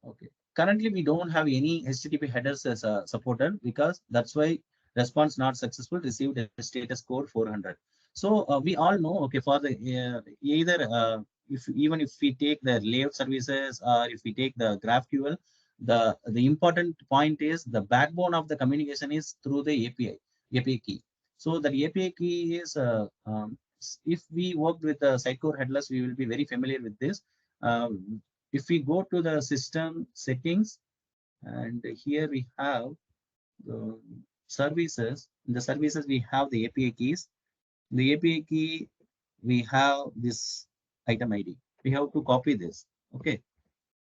Okay. Currently, we don't have any HTTP headers as supported because that's why response not successful received a status code 400. So we all know, okay, for the either if even if we take the layout services or if we take the GraphQL, the important point is the backbone of the communication is through the API key. So the API key is if we work with the Sitecore headless, we will be very familiar with this. If we go to the system settings, and here we have the services. In the services, we have the API keys. The API key, we have this item ID. We have to copy this. Okay.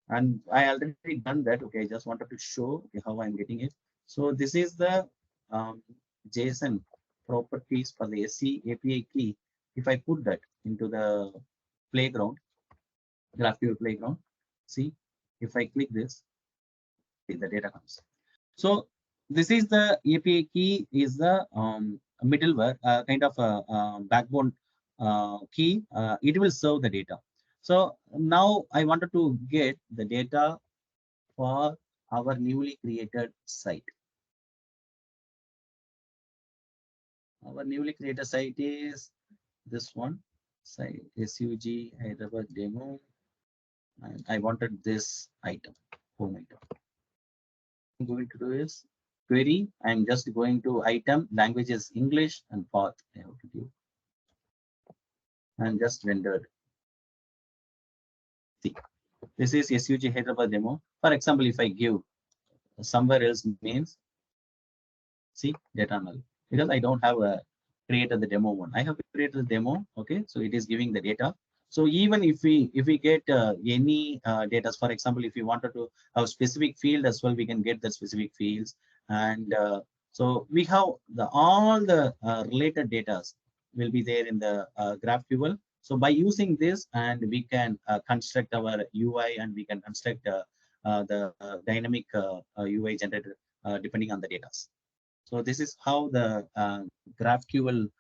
And I already done that. Okay. I just wanted to show okay, how I'm getting it. So this is the JSON properties for the SC API key. If I put that into the playground, GraphQL playground, see, if I click this, see the data comes. So this is the API key is the middleware kind of a backbone key. It will serve the data. So now I wanted to get the data for our newly created site. Our newly created site is this one, site SUG Hyderabad demo. And I wanted this item, home item. I'm going to do is query. I'm just going to item, language is English and path I have to give and just rendered. See. This is SUG Hyderabad demo. For example, if I give somewhere else means, see, data null, because I don't have created the demo one. I have created the demo. Okay, so it is giving the data. So even if we get any data, for example, if you wanted to have specific field as well, we can get the specific fields. And so we have the all the related data will be there in the GraphQL. So by using this, and we can construct our UI, and we can construct the dynamic UI generated depending on the data. So this is how the GraphQL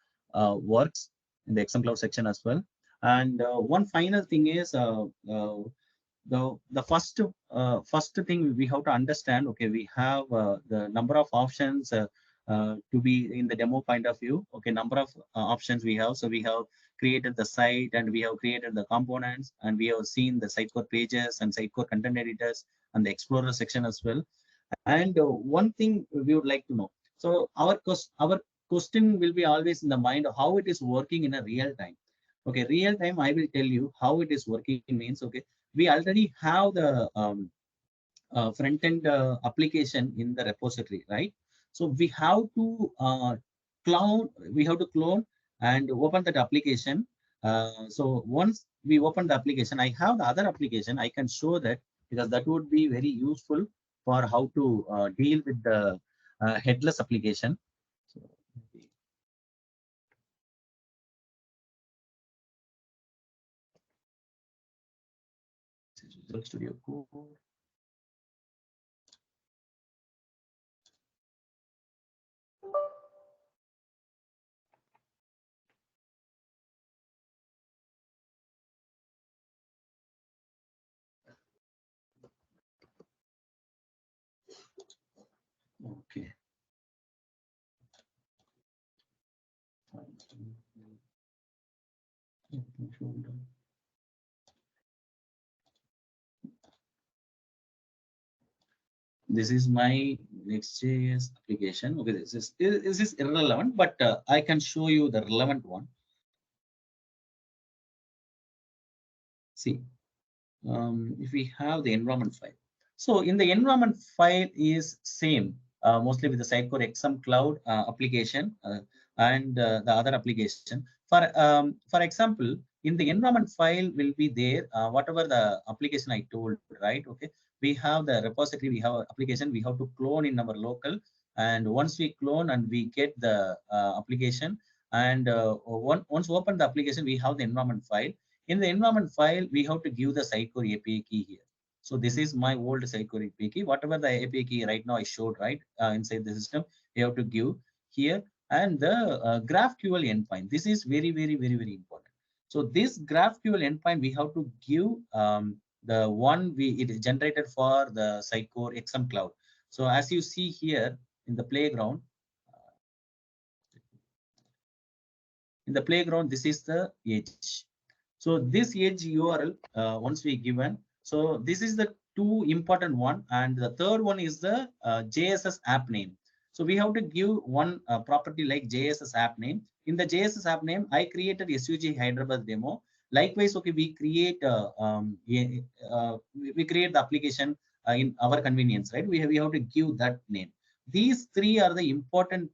works in the XM Cloud section as well. And one final thing is the first thing we have to understand. Okay, we have the number of options to be in the demo point of view. Okay, number of options we have. So we have created the site, and we have created the components, and we have seen the Sitecore pages and Sitecore content editors and the Explorer section as well. And one thing we would like to know. So our question will be always in the mind of how it is working in a real time. Okay, real time, I will tell you how it is working means. Okay, we already have the front end application in the repository, right? So we have to clone and open that application. So once we open the application, I have the other application. I can show that, because that would be very useful for how to deal with the headless application. So, Visual Studio Code. Okay. This is my Next.js application. Okay, this is irrelevant, but I can show you the relevant one. See, if we have the environment file. So in the environment file is same, mostly with the Sitecore XM Cloud application and the other application. For example, in the environment file will be there, whatever the application I told, right? Okay, we have the repository, we have application, we have to clone in our local. And once we clone and we get the application, and once open the application, we have the environment file. In the environment file, we have to give the Sitecore API key here. So this is my old Sitecore API key. Whatever the API key right now I showed, right, inside the system, we have to give here. And the GraphQL endpoint. This is very, very, very, very important. So this GraphQL endpoint, we have to give the one it is generated for the Sitecore XM Cloud. So as you see here in the playground, this is the edge. So this edge URL, once we given, so this is the two important one, and the third one is the JSS app name. So we have to give one property like JSS app name. In the JSS app name, I created SUG Hyderabad demo. Likewise, okay, we create we create the application in our convenience, right? We have to give that name. These three are the important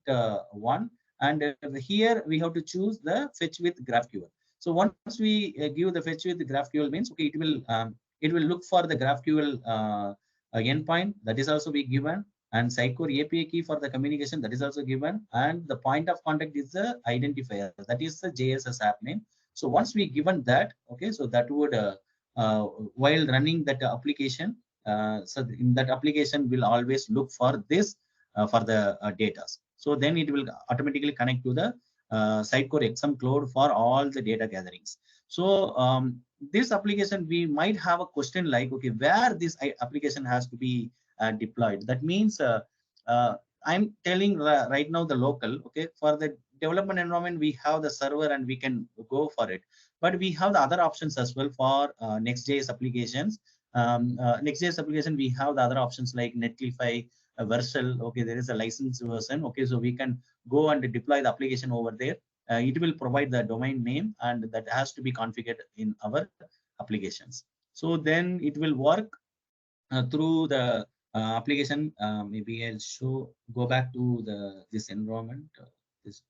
one, and here we have to choose the fetch with GraphQL. So once we give the fetch with the GraphQL means, okay, it will look for the GraphQL endpoint, that is also be given, and Sitecore API key for the communication, that is also given, and the point of contact is the identifier, that is the JSS app name. So once we given that, okay, so that would while running that application, so in that application will always look for this for the data. So then it will automatically connect to the Sitecore XM Cloud for all the data gatherings. So this application, we might have a question like, okay, where this application has to be deployed. That means I'm telling right now the local, okay, for the development environment, we have the server and we can go for it. But we have the other options as well for Next.js applications. Next.js application, we have the other options like Netlify, Vercel. Okay, there is a licensed version. Okay, so we can go and deploy the application over there. It will provide the domain name, and that has to be configured in our applications. So then it will work through the application. Maybe I'll go back to this environment. This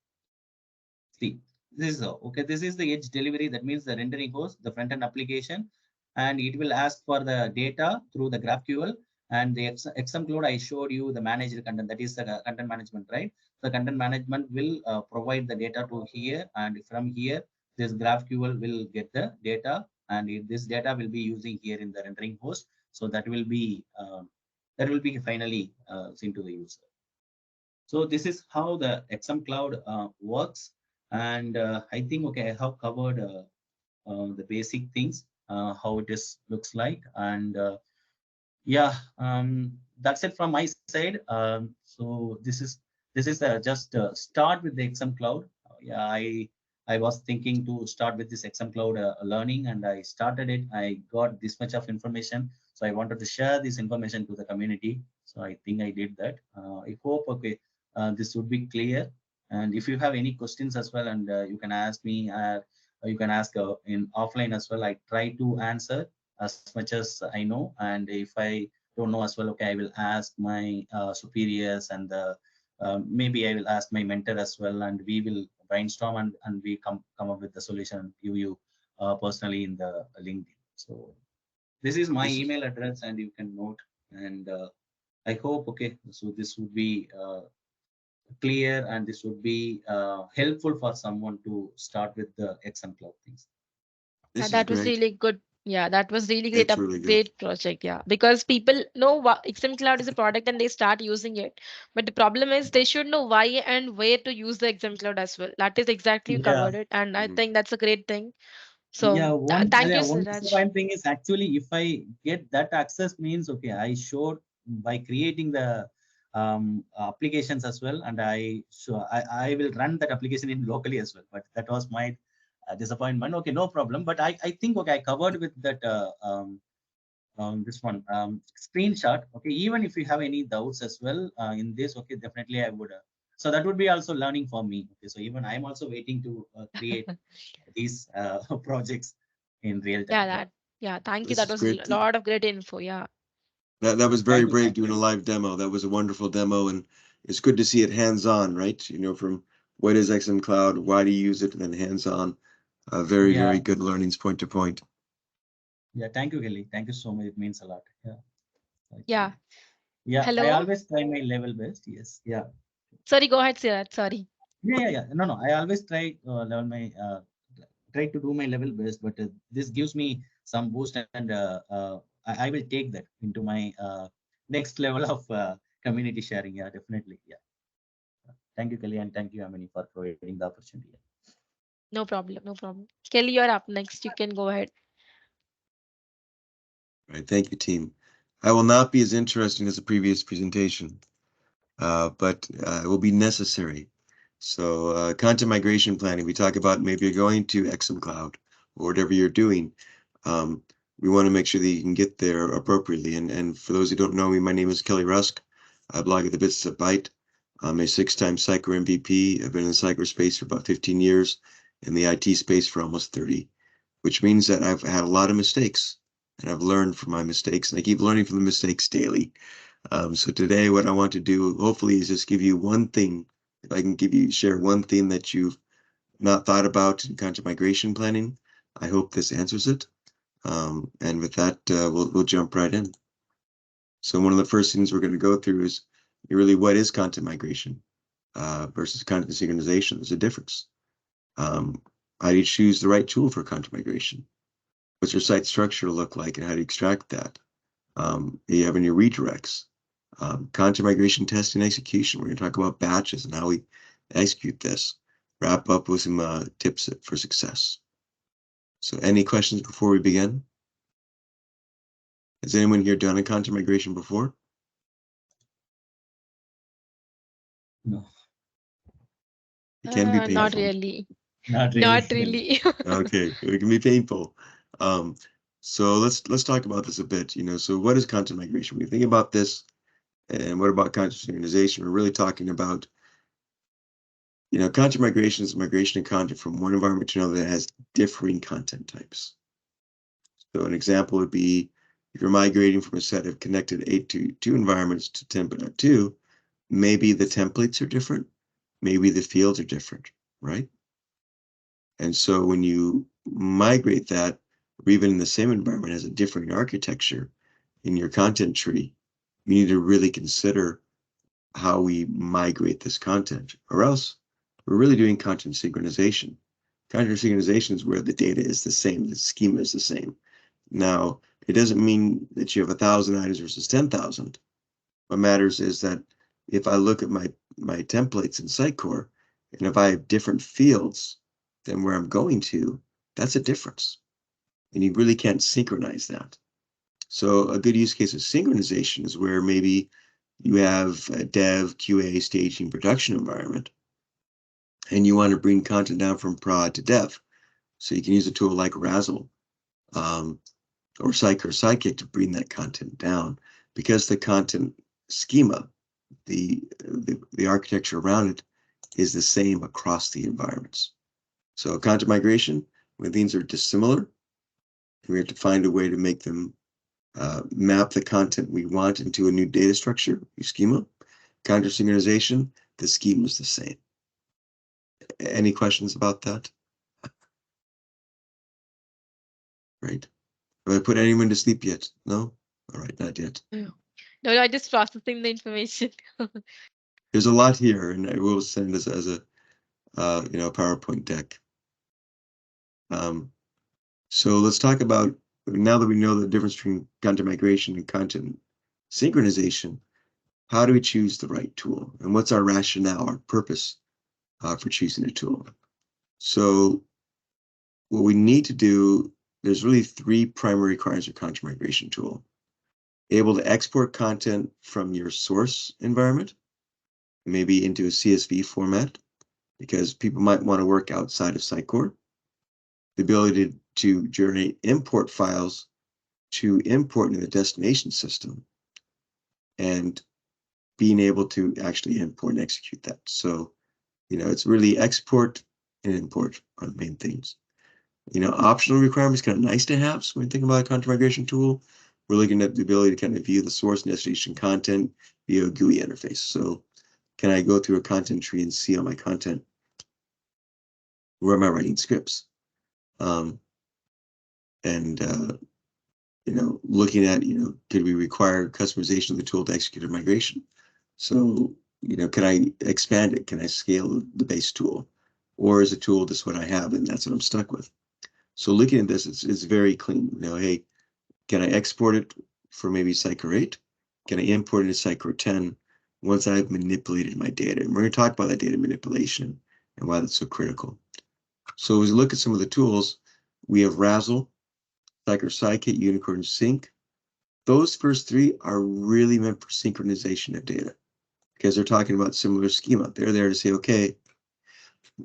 See, this is okay. This is the edge delivery. That means the rendering host, the front end application, and it will ask for the data through the GraphQL and the XM Cloud. I showed you the managed content. That is the content management, right? The content management will provide the data to here, and from here, this GraphQL will get the data, and this data will be using here in the rendering host. So that will be finally seen to the user. So this is how the XM Cloud works. And I think, okay, I have covered the basic things, how it is looks like. And yeah, that's it from my side. So this is just start with the XM Cloud. Yeah, I was thinking to start with this XM Cloud learning, and I started it. I got this much of information, so I wanted to share this information to the community. So I think I did that. I hope, okay, this would be clear. And if you have any questions as well, and you can ask me, you can ask in offline as well. I try to answer as much as I know. And if I don't know as well, okay, I will ask my superiors, and maybe I will ask my mentor as well, and we will brainstorm, and we come up with the solution and give you personally in the LinkedIn. So this is my This is email address, and you can note. And I hope, okay, so this would be clear, and this would be helpful for someone to start with the XM Cloud things. Yeah, this is that was great. really good. Yeah, that was really great. It's A really good. great project. Yeah, because people know what XM Cloud is a product and they start using it. But the problem is they should know why and where to use the XM Cloud as well. That is exactly you Yeah. covered it, and I Mhm. think that's a great thing. Yeah, So thank you, one Siraj. disappointing thing is actually if I get that access means, okay, I showed by creating the applications as well, and I will run that application in locally as well. But that was my disappointment. Okay, no problem. But I think, okay, I covered with that this one screenshot. Okay, even if you have any doubts as well in this, okay, definitely I would. So that would be also learning for me. Okay, so even I'm also waiting to create these projects in real time. Yeah, Yeah. that. Yeah, thank you. This That is was a great. lot of great info. Yeah. That was very Thank you. brave Thank you doing a very live demo. That was a wonderful demo, and it's good to see it hands-on, right? From what is XM Cloud, why do you use it, and then hands-on. Very, Yeah. very good learnings point to point. Yeah. Thank you, Kelly. Thank you so much. It means a lot. Yeah. Yeah. Actually. Yeah. I Hello. always try my level best. Yes. Yeah. Sorry, go ahead, Siraj. Sorry. Yeah. Yeah. Yeah. No, no. I always try to do my level best, but this gives me some boost, and I will take that into my next level of community sharing. Yeah. Definitely. Yeah. Thank you, Kelly, and thank you, Amini, for providing the opportunity. No problem. No problem. Kelly, you're up next. You can go ahead. All right, thank you, team. I will not be as interesting as the previous presentation, but it will be necessary. So content migration planning, we talk about maybe you're going to XM Cloud or whatever you're doing. Um, we want to make sure that you can get there appropriately. And for those who don't know me, my name is Kelly Rusk. I blog at the Business of Byte. I'm a 6-time Sitecore MVP. I've been in the Sitecore space for about 15 years, in the IT space for almost 30, which means that I've had a lot of mistakes, and I've learned from my mistakes, and I keep learning from the mistakes daily. So today, what I want to do, hopefully, is just give you one thing. If I can share one thing that you've not thought about in content migration planning, I hope this answers it. And with that, we'll jump right in. So one of the first things we're going to go through is really what is content migration versus content synchronization. There's a difference. How do you choose the right tool for content migration? What's your site structure look like, and how do you extract that? You have in your redirects. Content migration testing execution. We're going to talk about batches and how we execute this. Wrap up with some tips for success. So any questions before we begin? Has anyone here done a content migration before? No, It can be Not painful. really. not Not really. really. Okay, it can be painful. So let's talk about this a bit. So what is content migration? When you think about this, and what about content synchronization? We're really talking about, content migration is migration of content from one environment to another that has differing content types. So an example would be if you're migrating from a set of connected 8.2 environments to 10.2, maybe the templates are different, maybe the fields are different, right? And so when you migrate that, or even in the same environment has a differing architecture in your content tree, you need to really consider how we migrate this content, or else we're really doing content synchronization. Content synchronization is where the data is the same, the schema is the same. Now, it doesn't mean that you have 1,000 items versus 10,000. What matters is that if I look at my templates in Sitecore, and if I have different fields than where I'm going to, that's a difference. And you really can't synchronize that. So a good use case of synchronization is where maybe you have a dev, QA, staging, production environment, and you want to bring content down from prod to dev. So you can use a tool like Razzle or Sitecore Sidekick to bring that content down, because the content schema, the architecture around it is the same across the environments. So content migration, when things are dissimilar, we have to find a way to make them map the content we want into a new data structure, new schema. Content synchronization, the schema is the same. Any questions about that? Right. Have I put anyone to sleep yet? No? All right, not yet. No, I'm just processing the information. There's a lot here, and I will send this as a PowerPoint deck. So let's talk about, now that we know the difference between content migration and content synchronization, how do we choose the right tool? And what's our rationale, our purpose for choosing a tool? So what we need to do, there's really three primary requirements of content migration tool. Able to export content from your source environment, maybe into a CSV format, because people might want to work outside of Sitecore. The ability to generate import files to import into the destination system, and being able to actually import and execute that. So, it's really export and import are the main things. Optional requirements, kind of nice to have. So when you think about a content migration tool, we're looking at the ability to kind of view the source and destination content via a GUI interface. So can I go through a content tree and see all my content? Where am I writing scripts? Looking at, could we require customization of the tool to execute a migration? So, can I expand it? Can I scale the base tool? Or is a tool just what I have and that's what I'm stuck with? So looking at this, it's very clean. Hey, can I export it for maybe Sitecore 8? Can I import it to Sitecore 10 once I've manipulated my data? And we're going to talk about that data manipulation and why that's so critical. So as we look at some of the tools, we have Razzle, Sitecore Sidekick, Unicorn Sync. Those first three are really meant for synchronization of data, because they're talking about similar schema. They're there to say, okay,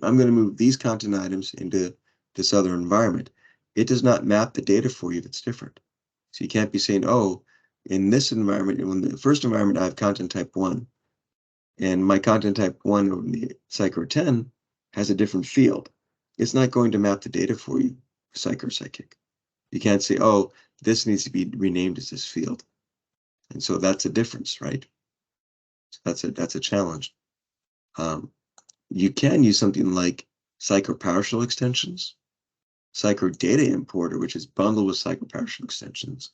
I'm going to move these content items into this other environment. It does not map the data for you if it's different. So you can't be saying, oh, in this environment, in the first environment, I have content type 1. And my content type 1 over the Sitecore 10 has a different field. It's not going to map the data for you for Sitecore Sidekick. You can't say, oh, this needs to be renamed as this field. And so that's a difference, right? So that's a challenge. You can use something like Sitecore PowerShell extensions, Sitecore Data Importer, which is bundled with Sitecore PowerShell extensions,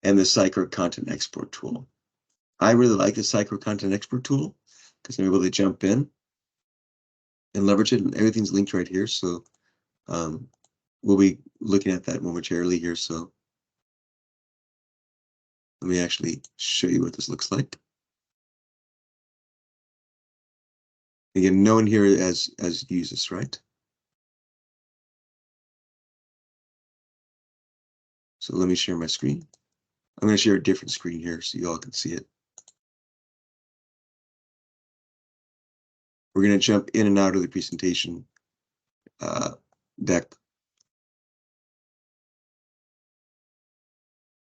and the Sitecore Content Export tool. I really like the Sitecore Content Export tool because I'm able to jump in and leverage it, and everything's linked right here. So we'll be looking at that momentarily here. So let me actually show you what this looks like. Again, no one here as uses, right? So let me share my screen. I'm going to share a different screen here so you all can see it. We're going to jump in and out of the presentation deck.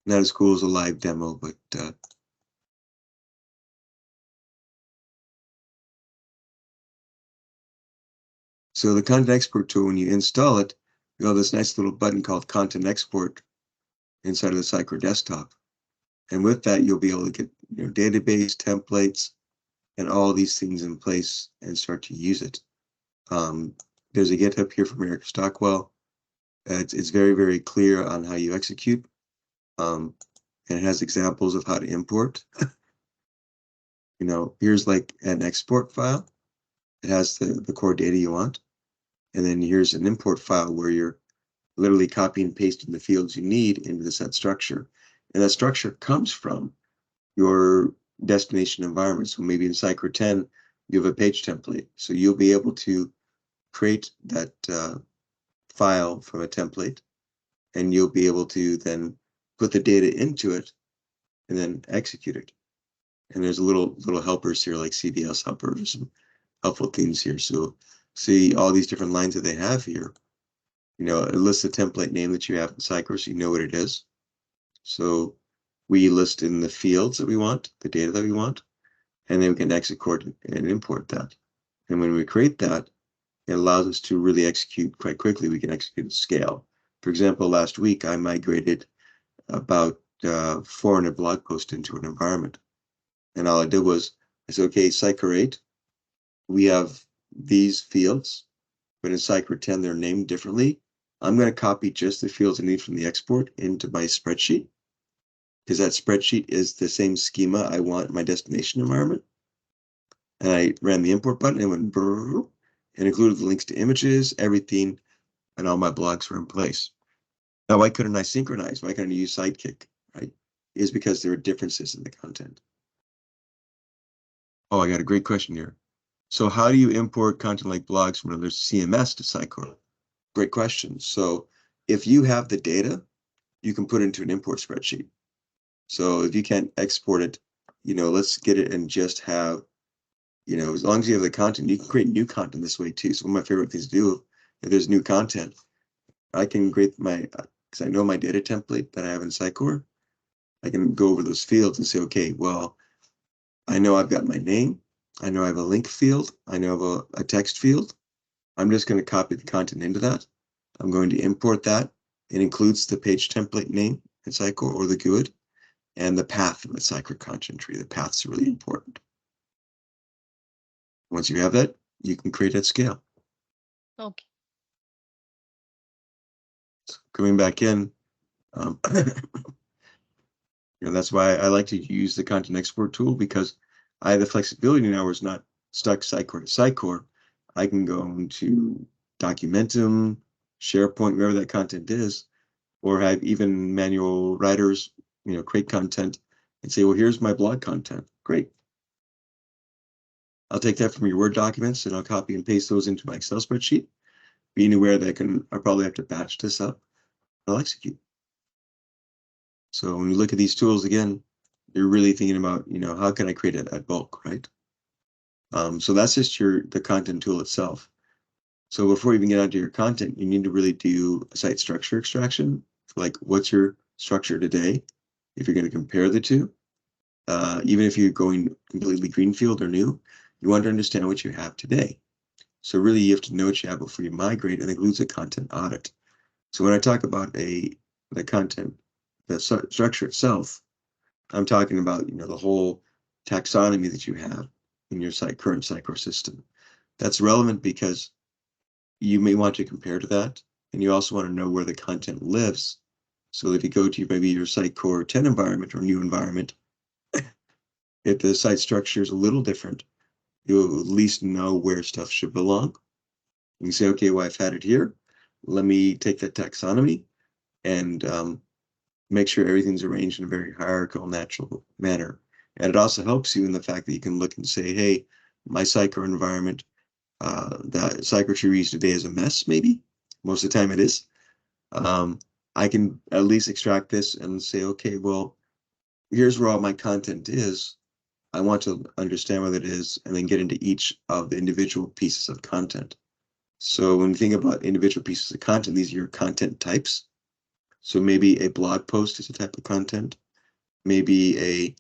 Not as cool as a live demo, but so the content export tool, when you install it, you have this nice little button called content export inside of the Sitecore desktop. And with that, you'll be able to get your database, templates, and all these things in place and start to use it. There's a GitHub here from Eric Stockwell. It's very, very clear on how you execute. And it has examples of how to import. Here's like an export file. It has the core data you want. And then here's an import file where you're literally copying and pasting the fields you need into the set structure. And that structure comes from your destination environment. So maybe in Sitecore 10, you have a page template. So you'll be able to create that file from a template, and you'll be able to then put the data into it and then execute it. And there's little helpers here like CDS helpers, some helpful things here. So see all these different lines that they have here. It lists the template name that you have in Sitecore, so you know what it is. So we list in the fields that we want, the data that we want, and then we can export and import that. And when we create that, it allows us to really execute quite quickly. We can execute at scale. For example, last week I migrated about 400 blog posts into an environment. And all I did was, I said, okay, Sitecore 8, we have these fields, but in Sitecore 10, they're named differently. I'm going to copy just the fields I need from the export into my spreadsheet, because that spreadsheet is the same schema I want in my destination environment. And I ran the import button and went brrr, and included the links to images, everything, and all my blogs were in place. Now, why couldn't I synchronize? Why couldn't I use Sidekick, right? Is because there are differences in the content. Oh, I got a great question here. So how do you import content like blogs from another CMS to Sitecore? Great question. So if you have the data, you can put it into an import spreadsheet. So if you can't export it, let's get it and just have, as long as you have the content, you can create new content this way too. So one of my favorite things to do, if there's new content, I can create because I know my data template that I have in Sitecore, I can go over those fields and say, okay, well, I know I've got my name. I know I have a link field. I know I have a text field. I'm just going to copy the content into that. I'm going to import that. It includes the page template name in Sitecore or the GUID and the path of the Sitecore content tree. The path's really important. Once you have that, you can create at scale. Okay. So coming back in, that's why I like to use the content export tool, because I have the flexibility now where it's not stuck Sitecore to Sitecore. I can go into Documentum, SharePoint, wherever that content is, or have even manual writers, create content and say, well, here's my blog content. Great. I'll take that from your Word documents and I'll copy and paste those into my Excel spreadsheet, being aware that I'll probably have to batch this up. I'll execute. So when you look at these tools again, you're really thinking about, how can I create it at bulk, right? So that's just the content tool itself. So before you even get onto your content, you need to really do a site structure extraction. Like, what's your structure today? If you're going to compare the two, even if you're going completely greenfield or new, you want to understand what you have today. So really, you have to know what you have before you migrate, and it includes a content audit. So when I talk about the content, the structure itself, I'm talking about the whole taxonomy that you have in your current Sitecore system. That's relevant because you may want to compare to that, and you also want to know where the content lives. So if you go to maybe your Sitecore 10 environment or new environment, if the site structure is a little different, you'll at least know where stuff should belong. You can say, okay, well, I've had it here. Let me take that taxonomy and make sure everything's arranged in a very hierarchical, natural manner. And it also helps you in the fact that you can look and say, hey, my Sitecore environment, the Sitecore tree today is a mess, maybe. Most of the time it is. I can at least extract this and say, okay, well, here's where all my content is. I want to understand what it is and then get into each of the individual pieces of content. So when you think about individual pieces of content, these are your content types. So maybe a blog post is a type of content. Maybe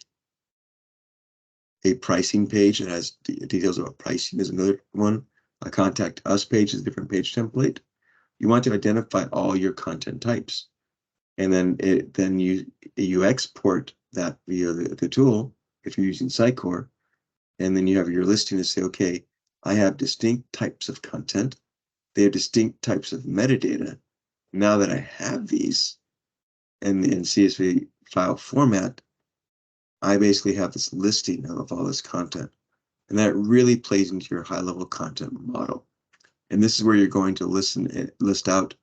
a pricing page that has details about pricing is another one. A contact us page is a different page template. You want to identify all your content types. and then you export that via the tool if you're using Sitecore, and then you have your listing to say, okay, I have distinct types of content. They have distinct types of metadata. Now that I have these in CSV file format, I basically have this listing of all this content. And that really plays into your high-level content model. And this is where you're going to list out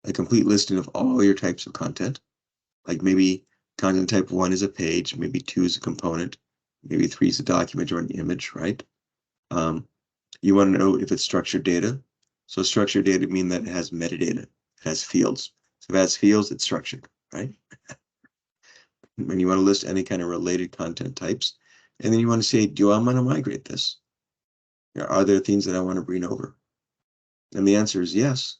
a complete listing of all your types of content. Like maybe content type 1 is a page, maybe 2 is a component, maybe 3 is a document or an image, right? You want to know if it's structured data. So structured data means that it has metadata, it has fields. So if it has fields, it's structured, right? And you want to list any kind of related content types. And then you want to say, do I want to migrate this? Are there things that I want to bring over? And the answer is yes.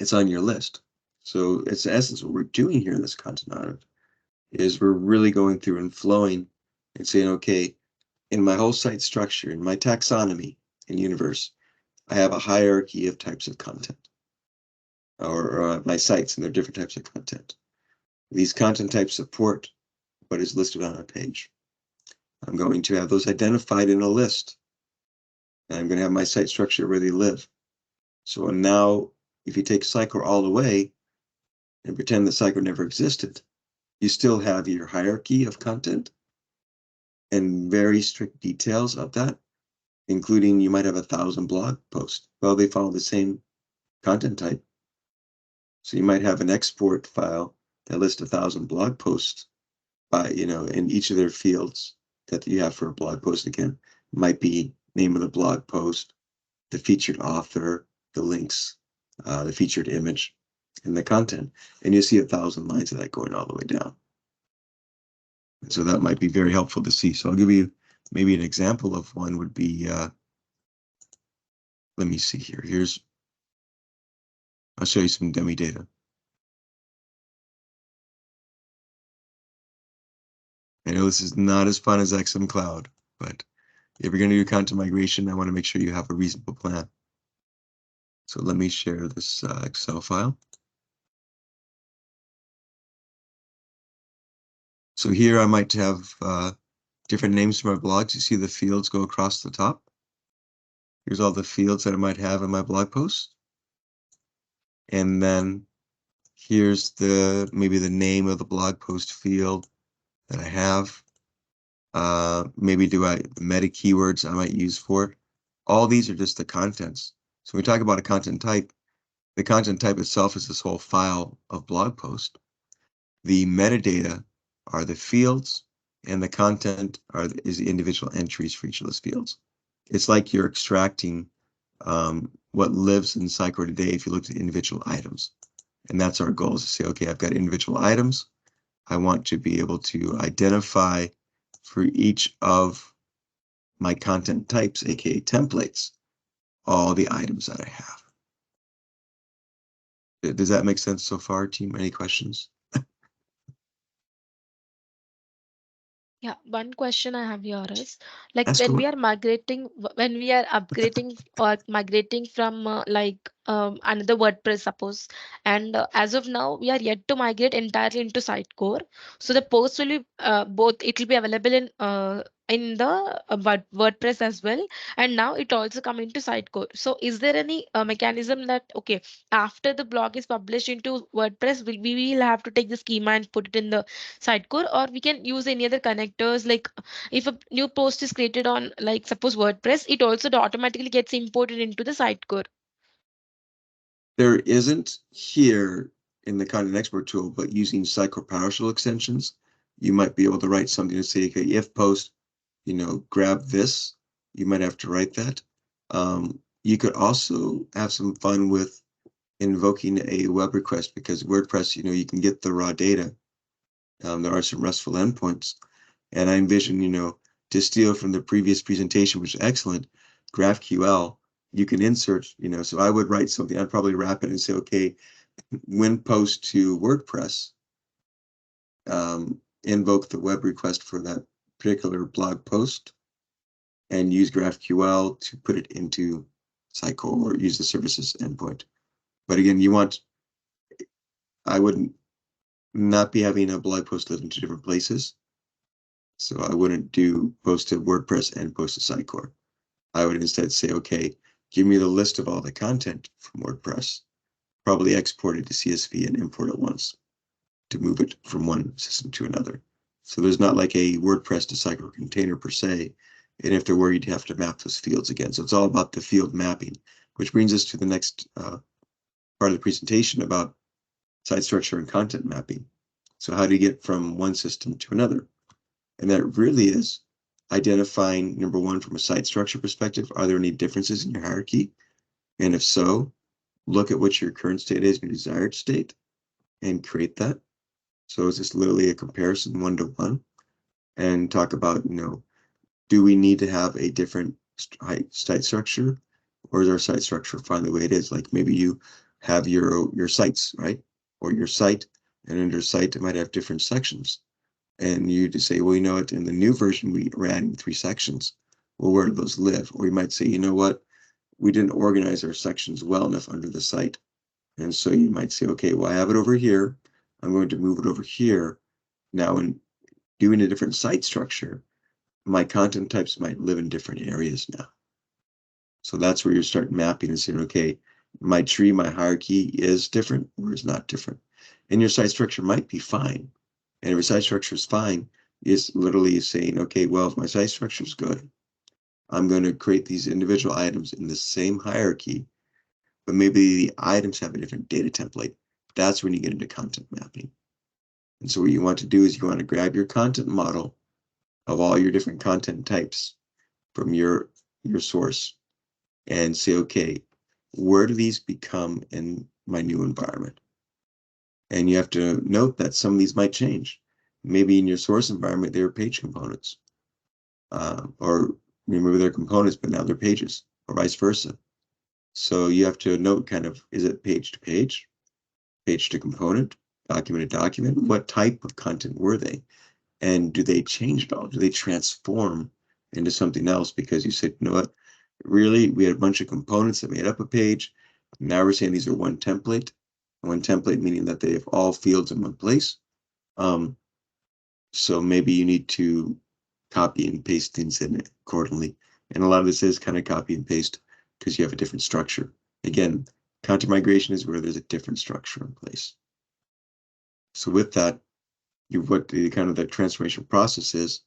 It's on your list. So it's in essence what we're doing here in this content audit is we're really going through and flowing and saying, okay, in my whole site structure, in my taxonomy in Universe, I have a hierarchy of types of content, or my sites and their different types of content. These content types support what is listed on a page. I'm going to have those identified in a list. And I'm going to have my site structure where they live. So now, if you take Sitecore all the way and pretend that Sitecore never existed, you still have your hierarchy of content and very strict details of that, including you might have 1,000 blog posts. Well, they follow the same content type. So you might have an export file that lists 1,000 blog posts by, in each of their fields that you have for a blog post. Again, might be name of the blog post, the featured author, the links, the featured image, and the content. And you see 1,000 lines of that going all the way down. And so that might be very helpful to see. So I'll give you maybe an example of one would be, let me see here. I'll show you some dummy data. I know this is not as fun as XM Cloud, but if you're going to do content migration, I want to make sure you have a reasonable plan. So let me share this Excel file. So here I might have different names for my blogs. You see the fields go across the top. Here's all the fields that I might have in my blog post. And then here's maybe the name of the blog post field that I have. Maybe meta keywords I might use for it. All these are just the contents. So when we talk about a content type, the content type itself is this whole file of blog post. The metadata are the fields, and the content is the individual entries for each of those fields. It's like you're extracting what lives in Sitecore today if you look at individual items. And that's our goal, is to say, okay, I've got individual items. I want to be able to identify for each of my content types, aka templates, all the items that I have. Does that make sense so far, team? Any questions? Yeah, one question I have here is like Ask when we away. are migrating, when we are upgrading or migrating from another WordPress, suppose, and as of now, we are yet to migrate entirely into Sitecore. So the post will be both, it will be available in the WordPress as well, and now it also come into Sitecore. So is there any mechanism that okay, after the blog is published into WordPress, we will have to take the schema and put it in the Sitecore, or we can use any other connectors? Like if a new post is created on, like suppose WordPress, it also automatically gets imported into the Sitecore. There isn't here in the content export tool, but using Sitecore PowerShell extensions, you might be able to write something to say, okay, if post, grab this, you might have to write that. You could also have some fun with invoking a web request, because WordPress, you can get the raw data. There are some RESTful endpoints. And I envision, to steal from the previous presentation, which is excellent, GraphQL, you can insert, so I would write something, I'd probably wrap it and say, okay, when post to WordPress, invoke the web request for that particular blog post and use GraphQL to put it into Sitecore or use the services endpoint. But again, you want I would not be having a blog post live in two different places. So I wouldn't do post to WordPress and post to Sitecore. I would instead say, okay, give me the list of all the content from WordPress, probably export it to CSV and import it once to move it from one system to another. So there's not like a WordPress to Sitecore container per se. And if there were, you'd have to map those fields again. So it's all about the field mapping, which brings us to the next part of the presentation about site structure and content mapping. So how do you get from one system to another? And that really is identifying, number one, from a site structure perspective, are there any differences in your hierarchy? And if so, look at what your current state is, your desired state, and create that. So is this literally a comparison one-to-one? And talk about, do we need to have a different site structure, or is our site structure fine the way it is? Like maybe you have your sites, right? Or your site, and under site, it might have different sections. And you just say, well, what, in the new version, we're adding 3 sections. Well, where do those live? Or you might say, you know what, we didn't organize our sections well enough under the site. And so you might say, okay, well, I have it over here. I'm going to move it over here. Now, in doing a different site structure, my content types might live in different areas now. So that's where you start mapping and saying, okay, my tree, my hierarchy is different or is not different. And your site structure might be fine. And if your site structure is fine, it's literally saying, okay, well, if my site structure is good, I'm going to create these individual items in the same hierarchy, but maybe the items have a different data template. That's when you get into content mapping. And so what you want to do is you want to grab your content model of all your different content types from your source and say, okay, where do these become in my new environment? And you have to note that some of these might change. Maybe in your source environment, they were page components, or maybe they're components, but now they're pages, or vice versa. So you have to note kind of, is it page to page, page to component, document to document? What type of content were they? And do they change at all? Do they transform into something else? Because you said, you know what, really, we had a bunch of components that made up a page. Now we're saying these are one template meaning that they have all fields in one place. So maybe you need to copy and paste things in it accordingly. And a lot of this is kind of copy and paste because you have a different structure. Again, content migration is where there's a different structure in place. So with that, what the kind of the transformation process is,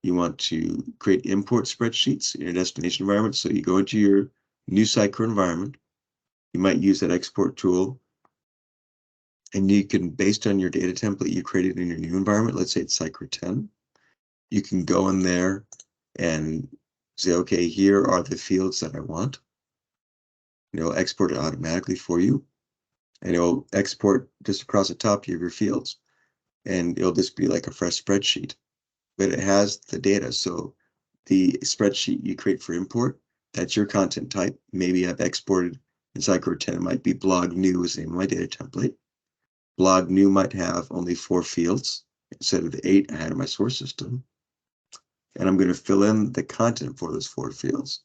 you want to create import spreadsheets in your destination environment. So you go into your new Sitecore environment. You might use that export tool. And you can, based on your data template you created in your new environment, let's say it's Sitecore 10, you can go in there and say, okay, here are the fields that I want. And it'll export it automatically for you. And it'll export just across the top of your fields. And it'll just be like a fresh spreadsheet. But it has the data. So the spreadsheet you create for import, that's your content type. Maybe I've exported in Sitecore 10, it might be blog new is the name of my data template. Blog new might have only 4 fields instead of the 8 I had in my source system. And I'm going to fill in the content for those 4 fields.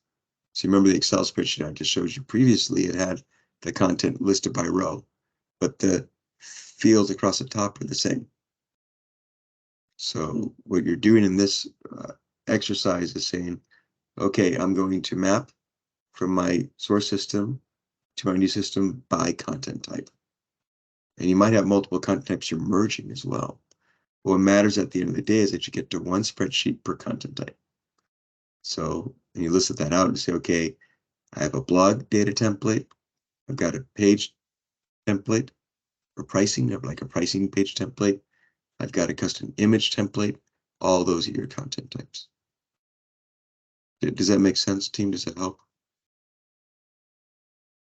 So you remember the Excel spreadsheet I just showed you previously, it had the content listed by row, but the fields across the top are the same. So what you're doing in this exercise is saying, okay, I'm going to map from my source system to my new system by content type. And you might have multiple content types you're merging as well. What matters at the end of the day is that you get to one spreadsheet per content type. So you listed that out and say, okay, I have a blog data template. I've got a page template for pricing. I have like a pricing page template. I've got a custom image template. All those are your content types. Does that make sense, team? Does that help?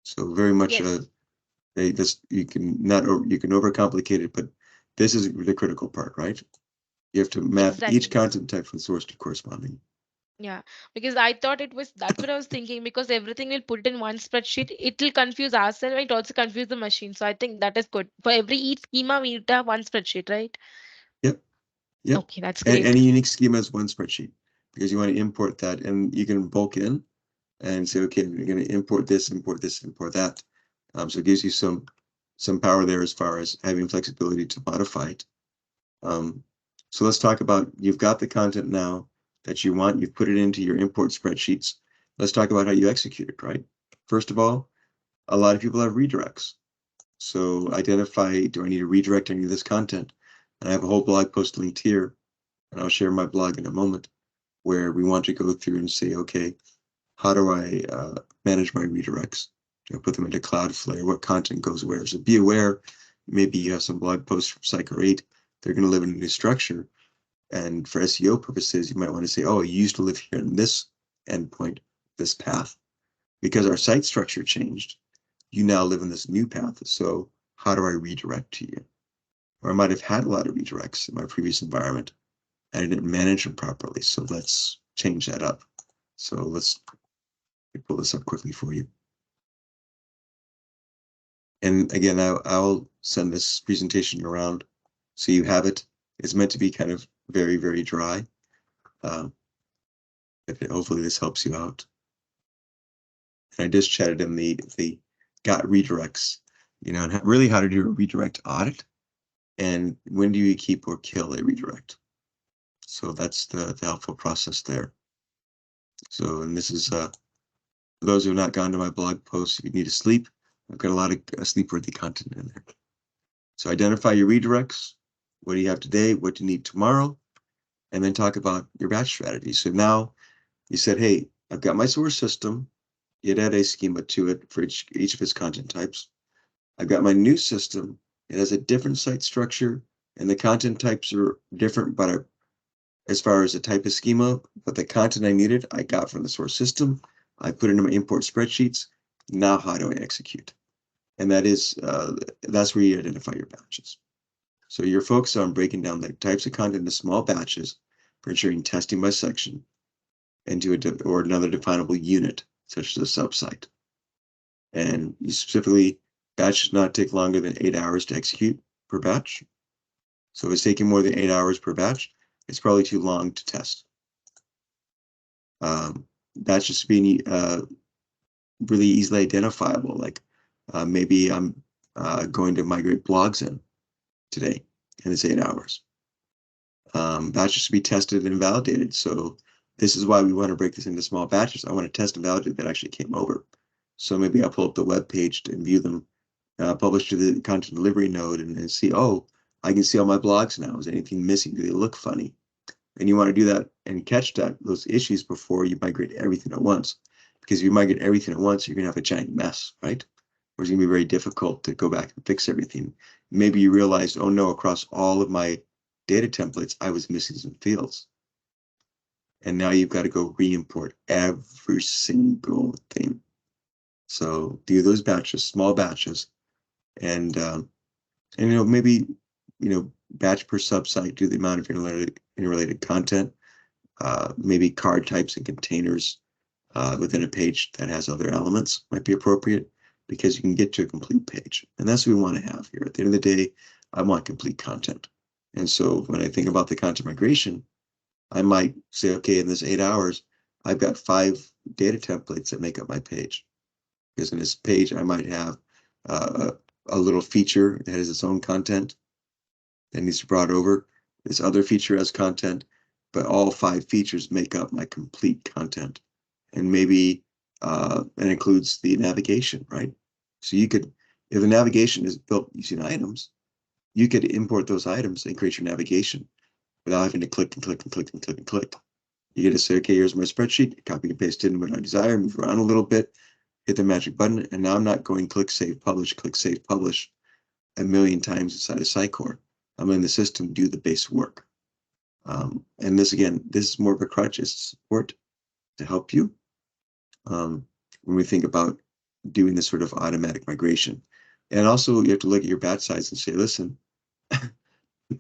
So very much, Yes. you can overcomplicate it, but this is the critical part, right? You have to map each Exactly. content type from source to corresponding. Yeah, because I thought it was that's what I was thinking because everything will put in one spreadsheet, it will confuse ourselves, it also confuse the machine. So I think that is good. For every each schema, we need to have one spreadsheet, right? Yep, yep. Okay, that's And great. any unique schema is one spreadsheet because you want to import that, and you can bulk in and say, okay, we're going to import this, import this, import that. So it gives you some some power there as far as having flexibility to modify it. So let's talk about, you've got the content now that you want, you've put it into your import spreadsheets. Let's talk about how you execute it, right? First of all, a lot of people have redirects. So identify, do I need to redirect any of this content? And I have a whole blog post linked here, and I'll share my blog in a moment, where we want to go through and say, okay, how do I manage my redirects? Do I put them into Cloudflare? What content goes where? So be aware, maybe you have some blog posts from Sitecore. They're going to live in a new structure. And for SEO purposes, you might want to say, oh, you used to live here in this endpoint, this path. Because our site structure changed, you now live in this new path. So how do I redirect to you? Or I might have had a lot of redirects in my previous environment and I didn't manage them properly. So let's change that up. So let's pull this up quickly for you. And again, I'll send this presentation around so you have it. It's meant to be kind of very, very dry. Hopefully this helps you out. And I just chatted in the got redirects, and really how to do a redirect audit and when do you keep or kill a redirect. So that's the helpful process there. So, and this is for those who have not gone to my blog post, if you need to sleep, I've got a lot of sleep-worthy content in there. So identify your redirects. What do you have today? What do you need tomorrow? And then talk about your batch strategy. So now you said, hey, I've got my source system. It had a schema to it for each of its content types. I've got my new system. It has a different site structure and the content types are different, but as far as the type of schema, but the content I needed, I got from the source system. I put it into my import spreadsheets. Now, how do I execute? And that's where you identify your batches. So you're focused on breaking down the types of content into small batches for ensuring testing by section into or another definable unit, such as a subsite. And you specifically, batch should not take longer than 8 hours to execute per batch. So if it's taking more than 8 hours per batch, it's probably too long to test. Batches being really easily identifiable, like maybe I'm going to migrate blogs in today, and it's 8 hours. Batches should be tested and validated. So this is why we want to break this into small batches. I want to test and validate that actually came over. So maybe I'll pull up the web page and view them, publish to the content delivery node and see, oh, I can see all my blogs now. Is anything missing? Do they look funny? And you want to do that and catch those issues before you migrate everything at once. Because if you migrate everything at once, you're going to have a giant mess, right? Or it's going to be very difficult to go back and fix everything. Maybe you realized, oh no, across all of my data templates, I was missing some fields. And now you've got to go re-import every single thing. So do those batches, small batches, and maybe batch per subsite, do the amount of interrelated content, maybe card types and containers within a page that has other elements might be appropriate because you can get to a complete page. And that's what we want to have here. At the end of the day, I want complete content. And so when I think about the content migration, I might say, okay, in this 8 hours, I've got 5 data templates that make up my page. Because in this page, I might have a little feature that has its own content that needs to be brought over. This other feature has content, but all 5 features make up my complete content. And maybe it includes the navigation, right? So you could, if the navigation is built using items, you could import those items and create your navigation without having to click and click and click and click and click. You get to say, okay, here's my spreadsheet, copy and paste in what I desire, move around a little bit, hit the magic button, and now I'm not going click, save, publish a million times inside of Sitecore. I'm in the system, do the base work. And this, again, this is more of a crutch, it's support to help you when we think about doing this sort of automatic migration. And also you have to look at your batch size and say, listen,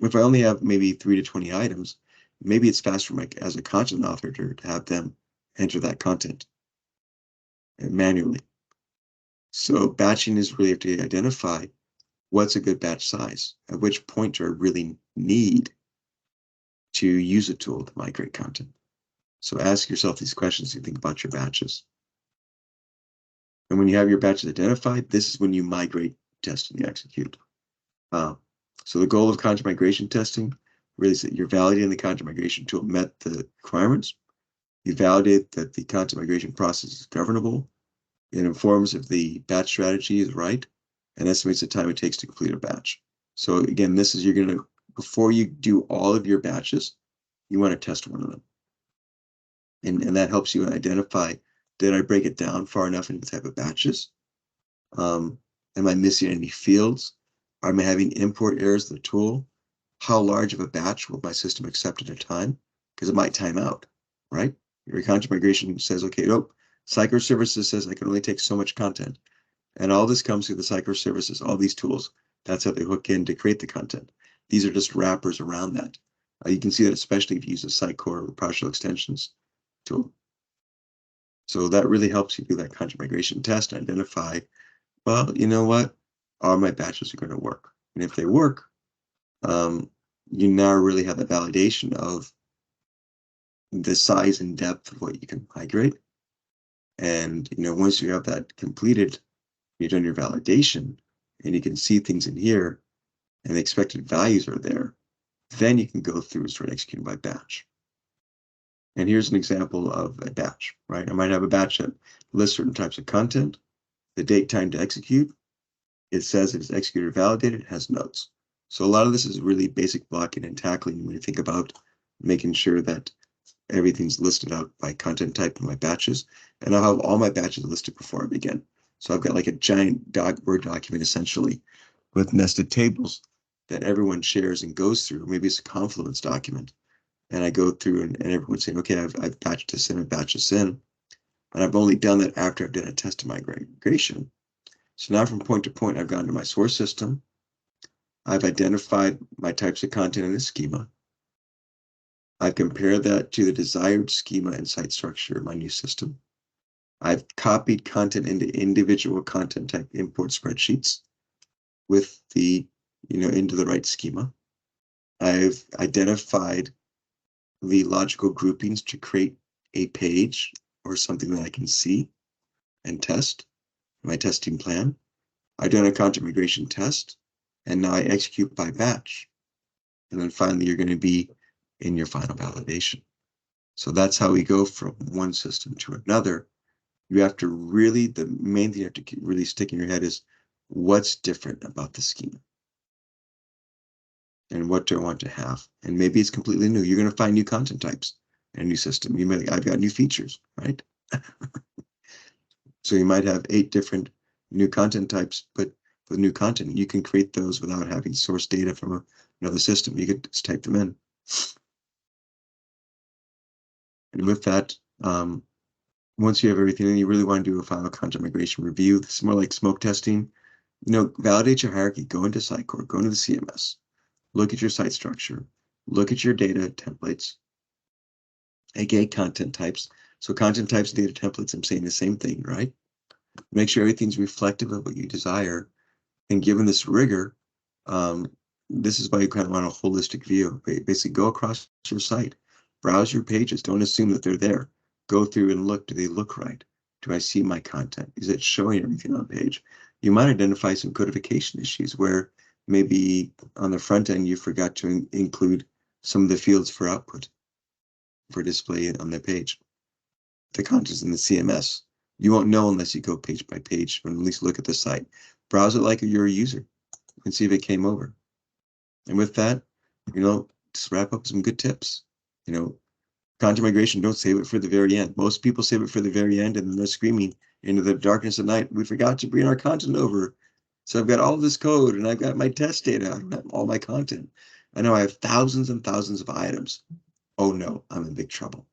if I only have maybe 3 to 20 items, maybe it's faster as a content author to have them enter that content manually. So batching is really to identify what's a good batch size, at which point do I really need to use a tool to migrate content. So ask yourself these questions as you think about your batches. And when you have your batches identified, this is when you migrate test and you execute. So the goal of content migration testing really is that you're validating the content migration tool met the requirements. You validate that the content migration process is governable. It informs if the batch strategy is right and estimates the time it takes to complete a batch. So again, this is, you're going to, before you do all of your batches, you want to test one of them. And that helps you identify, did I break it down far enough into the type of batches? Am I missing any fields? Am I having import errors to the tool? How large of a batch will my system accept at a time? Because it might time out, right? Your content migration says, okay, nope, Sitecore services says I can only take so much content. And all this comes through the Sitecore services, all these tools. That's how they hook in to create the content. These are just wrappers around that. You can see that especially if you use a Sitecore partial extensions tool. So that really helps you do that content migration test and identify, well, you know what? All my batches are going to work. And if they work, you now really have a validation of the size and depth of what you can migrate. And, once you have that completed, you've done your validation and you can see things in here and the expected values are there, then you can go through and start executing by batch. And here's an example of a batch, right? I might have a batch that lists certain types of content, the date, time to execute. It says if it's executed or validated, it has notes. So a lot of this is really basic blocking and tackling when you think about making sure that everything's listed out by content type in my batches. And I'll have all my batches listed before I begin. So I've got like a giant Word document essentially with nested tables that everyone shares and goes through. Maybe it's a Confluence document. And I go through and everyone's saying, okay, I've batched this in, I've batched this in. And I've only done that after I've done a test of migration. So now from point to point, I've gone to my source system. I've identified my types of content in the schema. I've compared that to the desired schema and site structure in my new system. I've copied content into individual content type import spreadsheets with the, into the right schema. I've identified the logical groupings to create a page or something that I can see and test my testing plan. I've done a content migration test, and now I execute by batch. And then finally, you're going to be in your final validation. So that's how we go from one system to another. You have to really, the main thing you have to really stick in your head is what's different about the schema. And what do I want to have? And maybe it's completely new. You're going to find new content types in a new system. You might, I've got new features, right? So you might have 8 different new content types, but with new content, you can create those without having source data from another system. You could just type them in. And with that, once you have everything, then you really want to do a final content migration review. This is more like smoke testing. Validate your hierarchy. Go into Sitecore, go into the CMS, look at your site structure, look at your data templates, aka content types. So content types and data templates, I'm saying the same thing, right? Make sure everything's reflective of what you desire. And given this rigor, this is why you kind of want a holistic view. Basically, go across your site, browse your pages. Don't assume that they're there. Go through and look. Do they look right? Do I see my content? Is it showing everything on the page? You might identify some codification issues where maybe on the front end you forgot to include some of the fields for output, for display on the page. The content's in the CMS. You won't know unless you go page by page, or at least look at the site. Browse it like you're a user and see if it came over. And with that, just wrap up some good tips. Content migration, don't save it for the very end. Most people save it for the very end and then they're screaming into the darkness of night, we forgot to bring our content over. So I've got all this code and I've got my test data, I don't have all my content. I know I have thousands and thousands of items. Oh no, I'm in big trouble.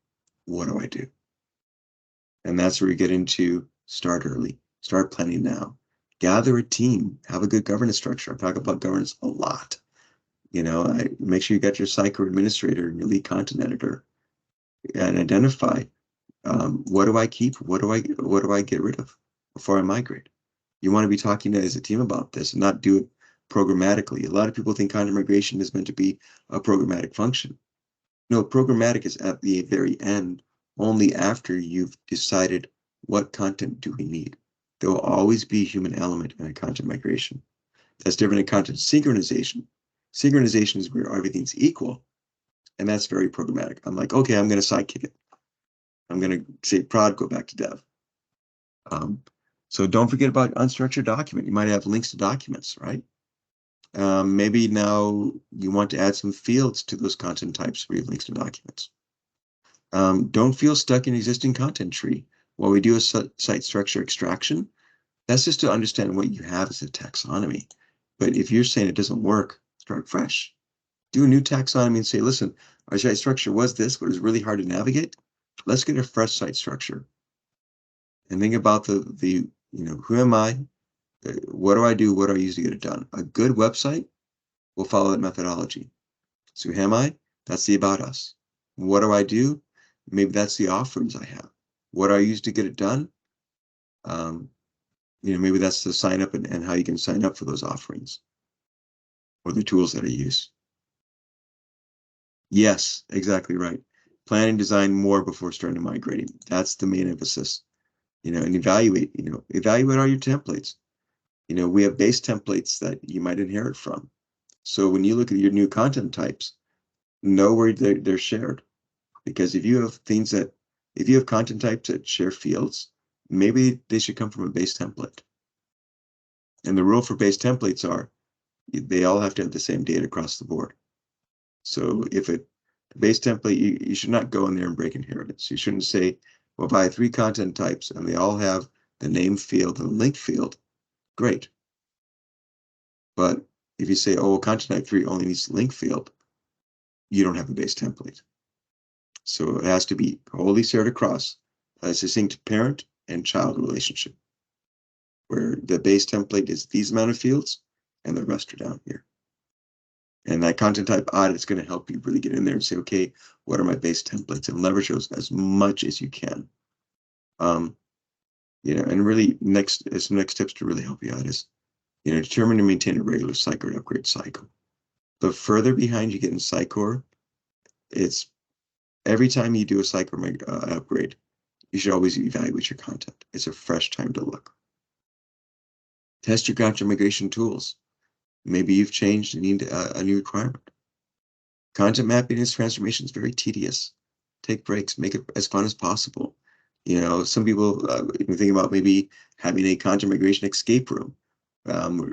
What do I do? And that's where we get into start early, start planning now. Gather a team, have a good governance structure. I talk about governance a lot. Make sure you got your Sitecore administrator and your lead content editor, and identify what do I keep, what do I get rid of before I migrate. You want to be talking as a team about this and not do it programmatically. A lot of people think content migration is meant to be a programmatic function. No, programmatic is at the very end, only after you've decided what content do we need. There will always be a human element in a content migration. That's different than content synchronization. Synchronization is where everything's equal, and that's very programmatic. I'm like, okay, I'm going to sidekick it. I'm going to say prod, go back to dev. So don't forget about unstructured document. You might have links to documents, right? Maybe now you want to add some fields to those content types where you have links to documents. Don't feel stuck in existing content tree. While we do a site structure extraction, that's just to understand what you have as a taxonomy. But if you're saying it doesn't work, start fresh. Do a new taxonomy and say, listen, our site structure was this, but it was really hard to navigate. Let's get a fresh site structure. And think about the who am I? What do I do? What do I use to get it done? A good website will follow that methodology. So who am I? That's the about us. What do I do? Maybe that's the offerings I have. What do I use to get it done? Maybe that's the sign up and how you can sign up for those offerings or the tools that I use. Yes, exactly right. Plan and design more before starting migrating. That's the main emphasis. And evaluate all your templates. We have base templates that you might inherit from. So when you look at your new content types, know where they're shared. Because if you have content types that share fields, maybe they should come from a base template. And the rule for base templates are they all have to have the same data across the board. So if the base template, you should not go in there and break inheritance. You shouldn't say, well, if I have 3 content types and they all have the name field and the link field, great. But if you say, oh, content type 3 only needs the link field, you don't have a base template. So it has to be wholly shared across a succinct parent and child relationship, where the base template is these amount of fields and the rest are down here. And that content type audit is going to help you really get in there and say, okay, what are my base templates, and leverage those as much as you can. And really some next tips to really help you out is, determine and maintain a regular Sitecore upgrade cycle. The further behind you get in Sitecore, it's every time you do a Sitecore upgrade, you should always evaluate your content. It's a fresh time to look. Test your content migration tools. Maybe you've changed and need a new requirement. Content mapping and transformation is very tedious. Take breaks, make it as fun as possible. Some people even think about maybe having a content migration escape room,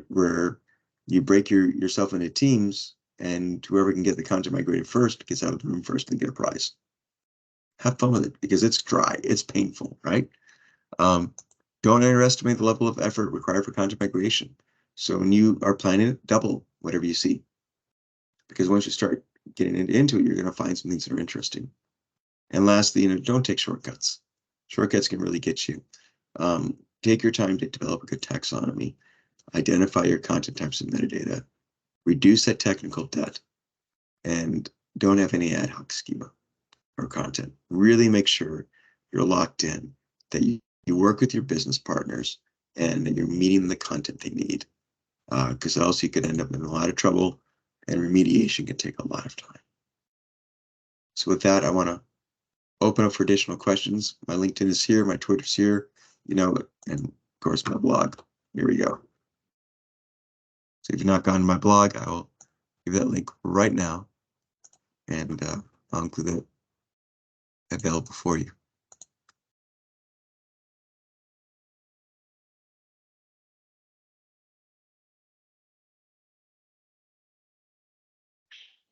where you break yourself into teams, and whoever can get the content migrated first gets out of the room first and get a prize. Have fun with it, because it's dry, it's painful, right? Don't underestimate the level of effort required for content migration. So when you are planning it, double whatever you see. Because once you start getting into it, you're going to find some things that are interesting. And lastly, don't take shortcuts. Shortcuts can really get you. Take your time to develop a good taxonomy, identify your content types and metadata, reduce that technical debt, and don't have any ad hoc schema or content. Really make sure you're locked in, that you work with your business partners and that you're meeting the content they need. Because else you could end up in a lot of trouble, and remediation can take a lot of time. So with that, I want to open up for additional questions. My LinkedIn is here, my Twitter's here, and of course my blog. Here we go. So if you've not gone to my blog, I will give that link right now, and I'll include it available for you.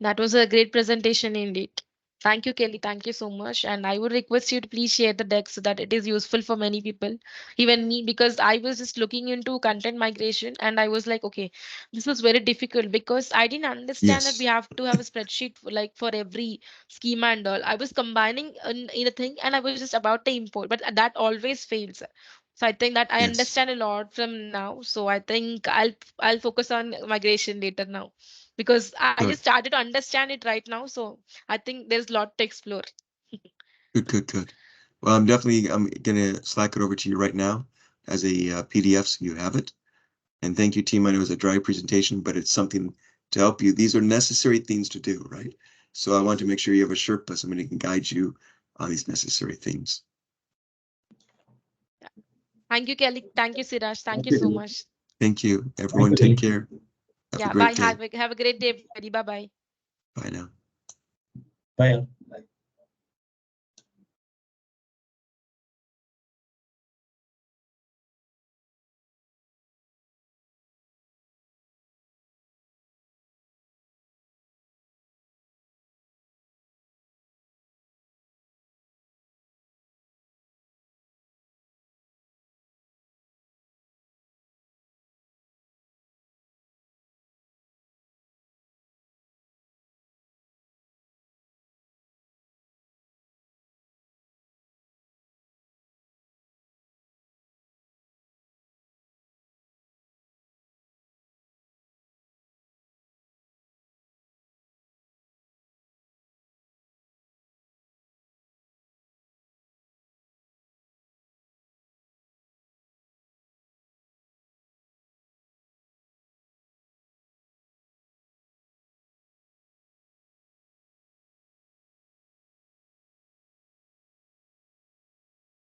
That was a great presentation indeed. Thank you, Kelly. Thank you so much. And I would request you to please share the deck so that it is useful for many people, even me, because I was just looking into content migration and I was like, okay, this was very difficult because I didn't understand that we Yes, have to have a spreadsheet for every schema and all. I was combining in a thing and I was just about to import, but that always fails. So I think that I yes, understand a lot from now. So I think I'll focus on migration later now because I just good, started to understand it right now. So I think there's a lot to explore. good. Well, I'm gonna Slack it over to you right now as a PDF, so you have it. And thank you, team. I know it was a dry presentation, but it's something to help you. These are necessary things to do, right? So I want to make sure you have a Sherpa, somebody who can guide you on these necessary things. Thank you, Kelly. Thank you, Siraj. Thank Thank you so you. much. Thank you. Everyone, take care. Have a Yeah, bye. great day. Have a great day, everybody. Bye bye. Bye now. Bye.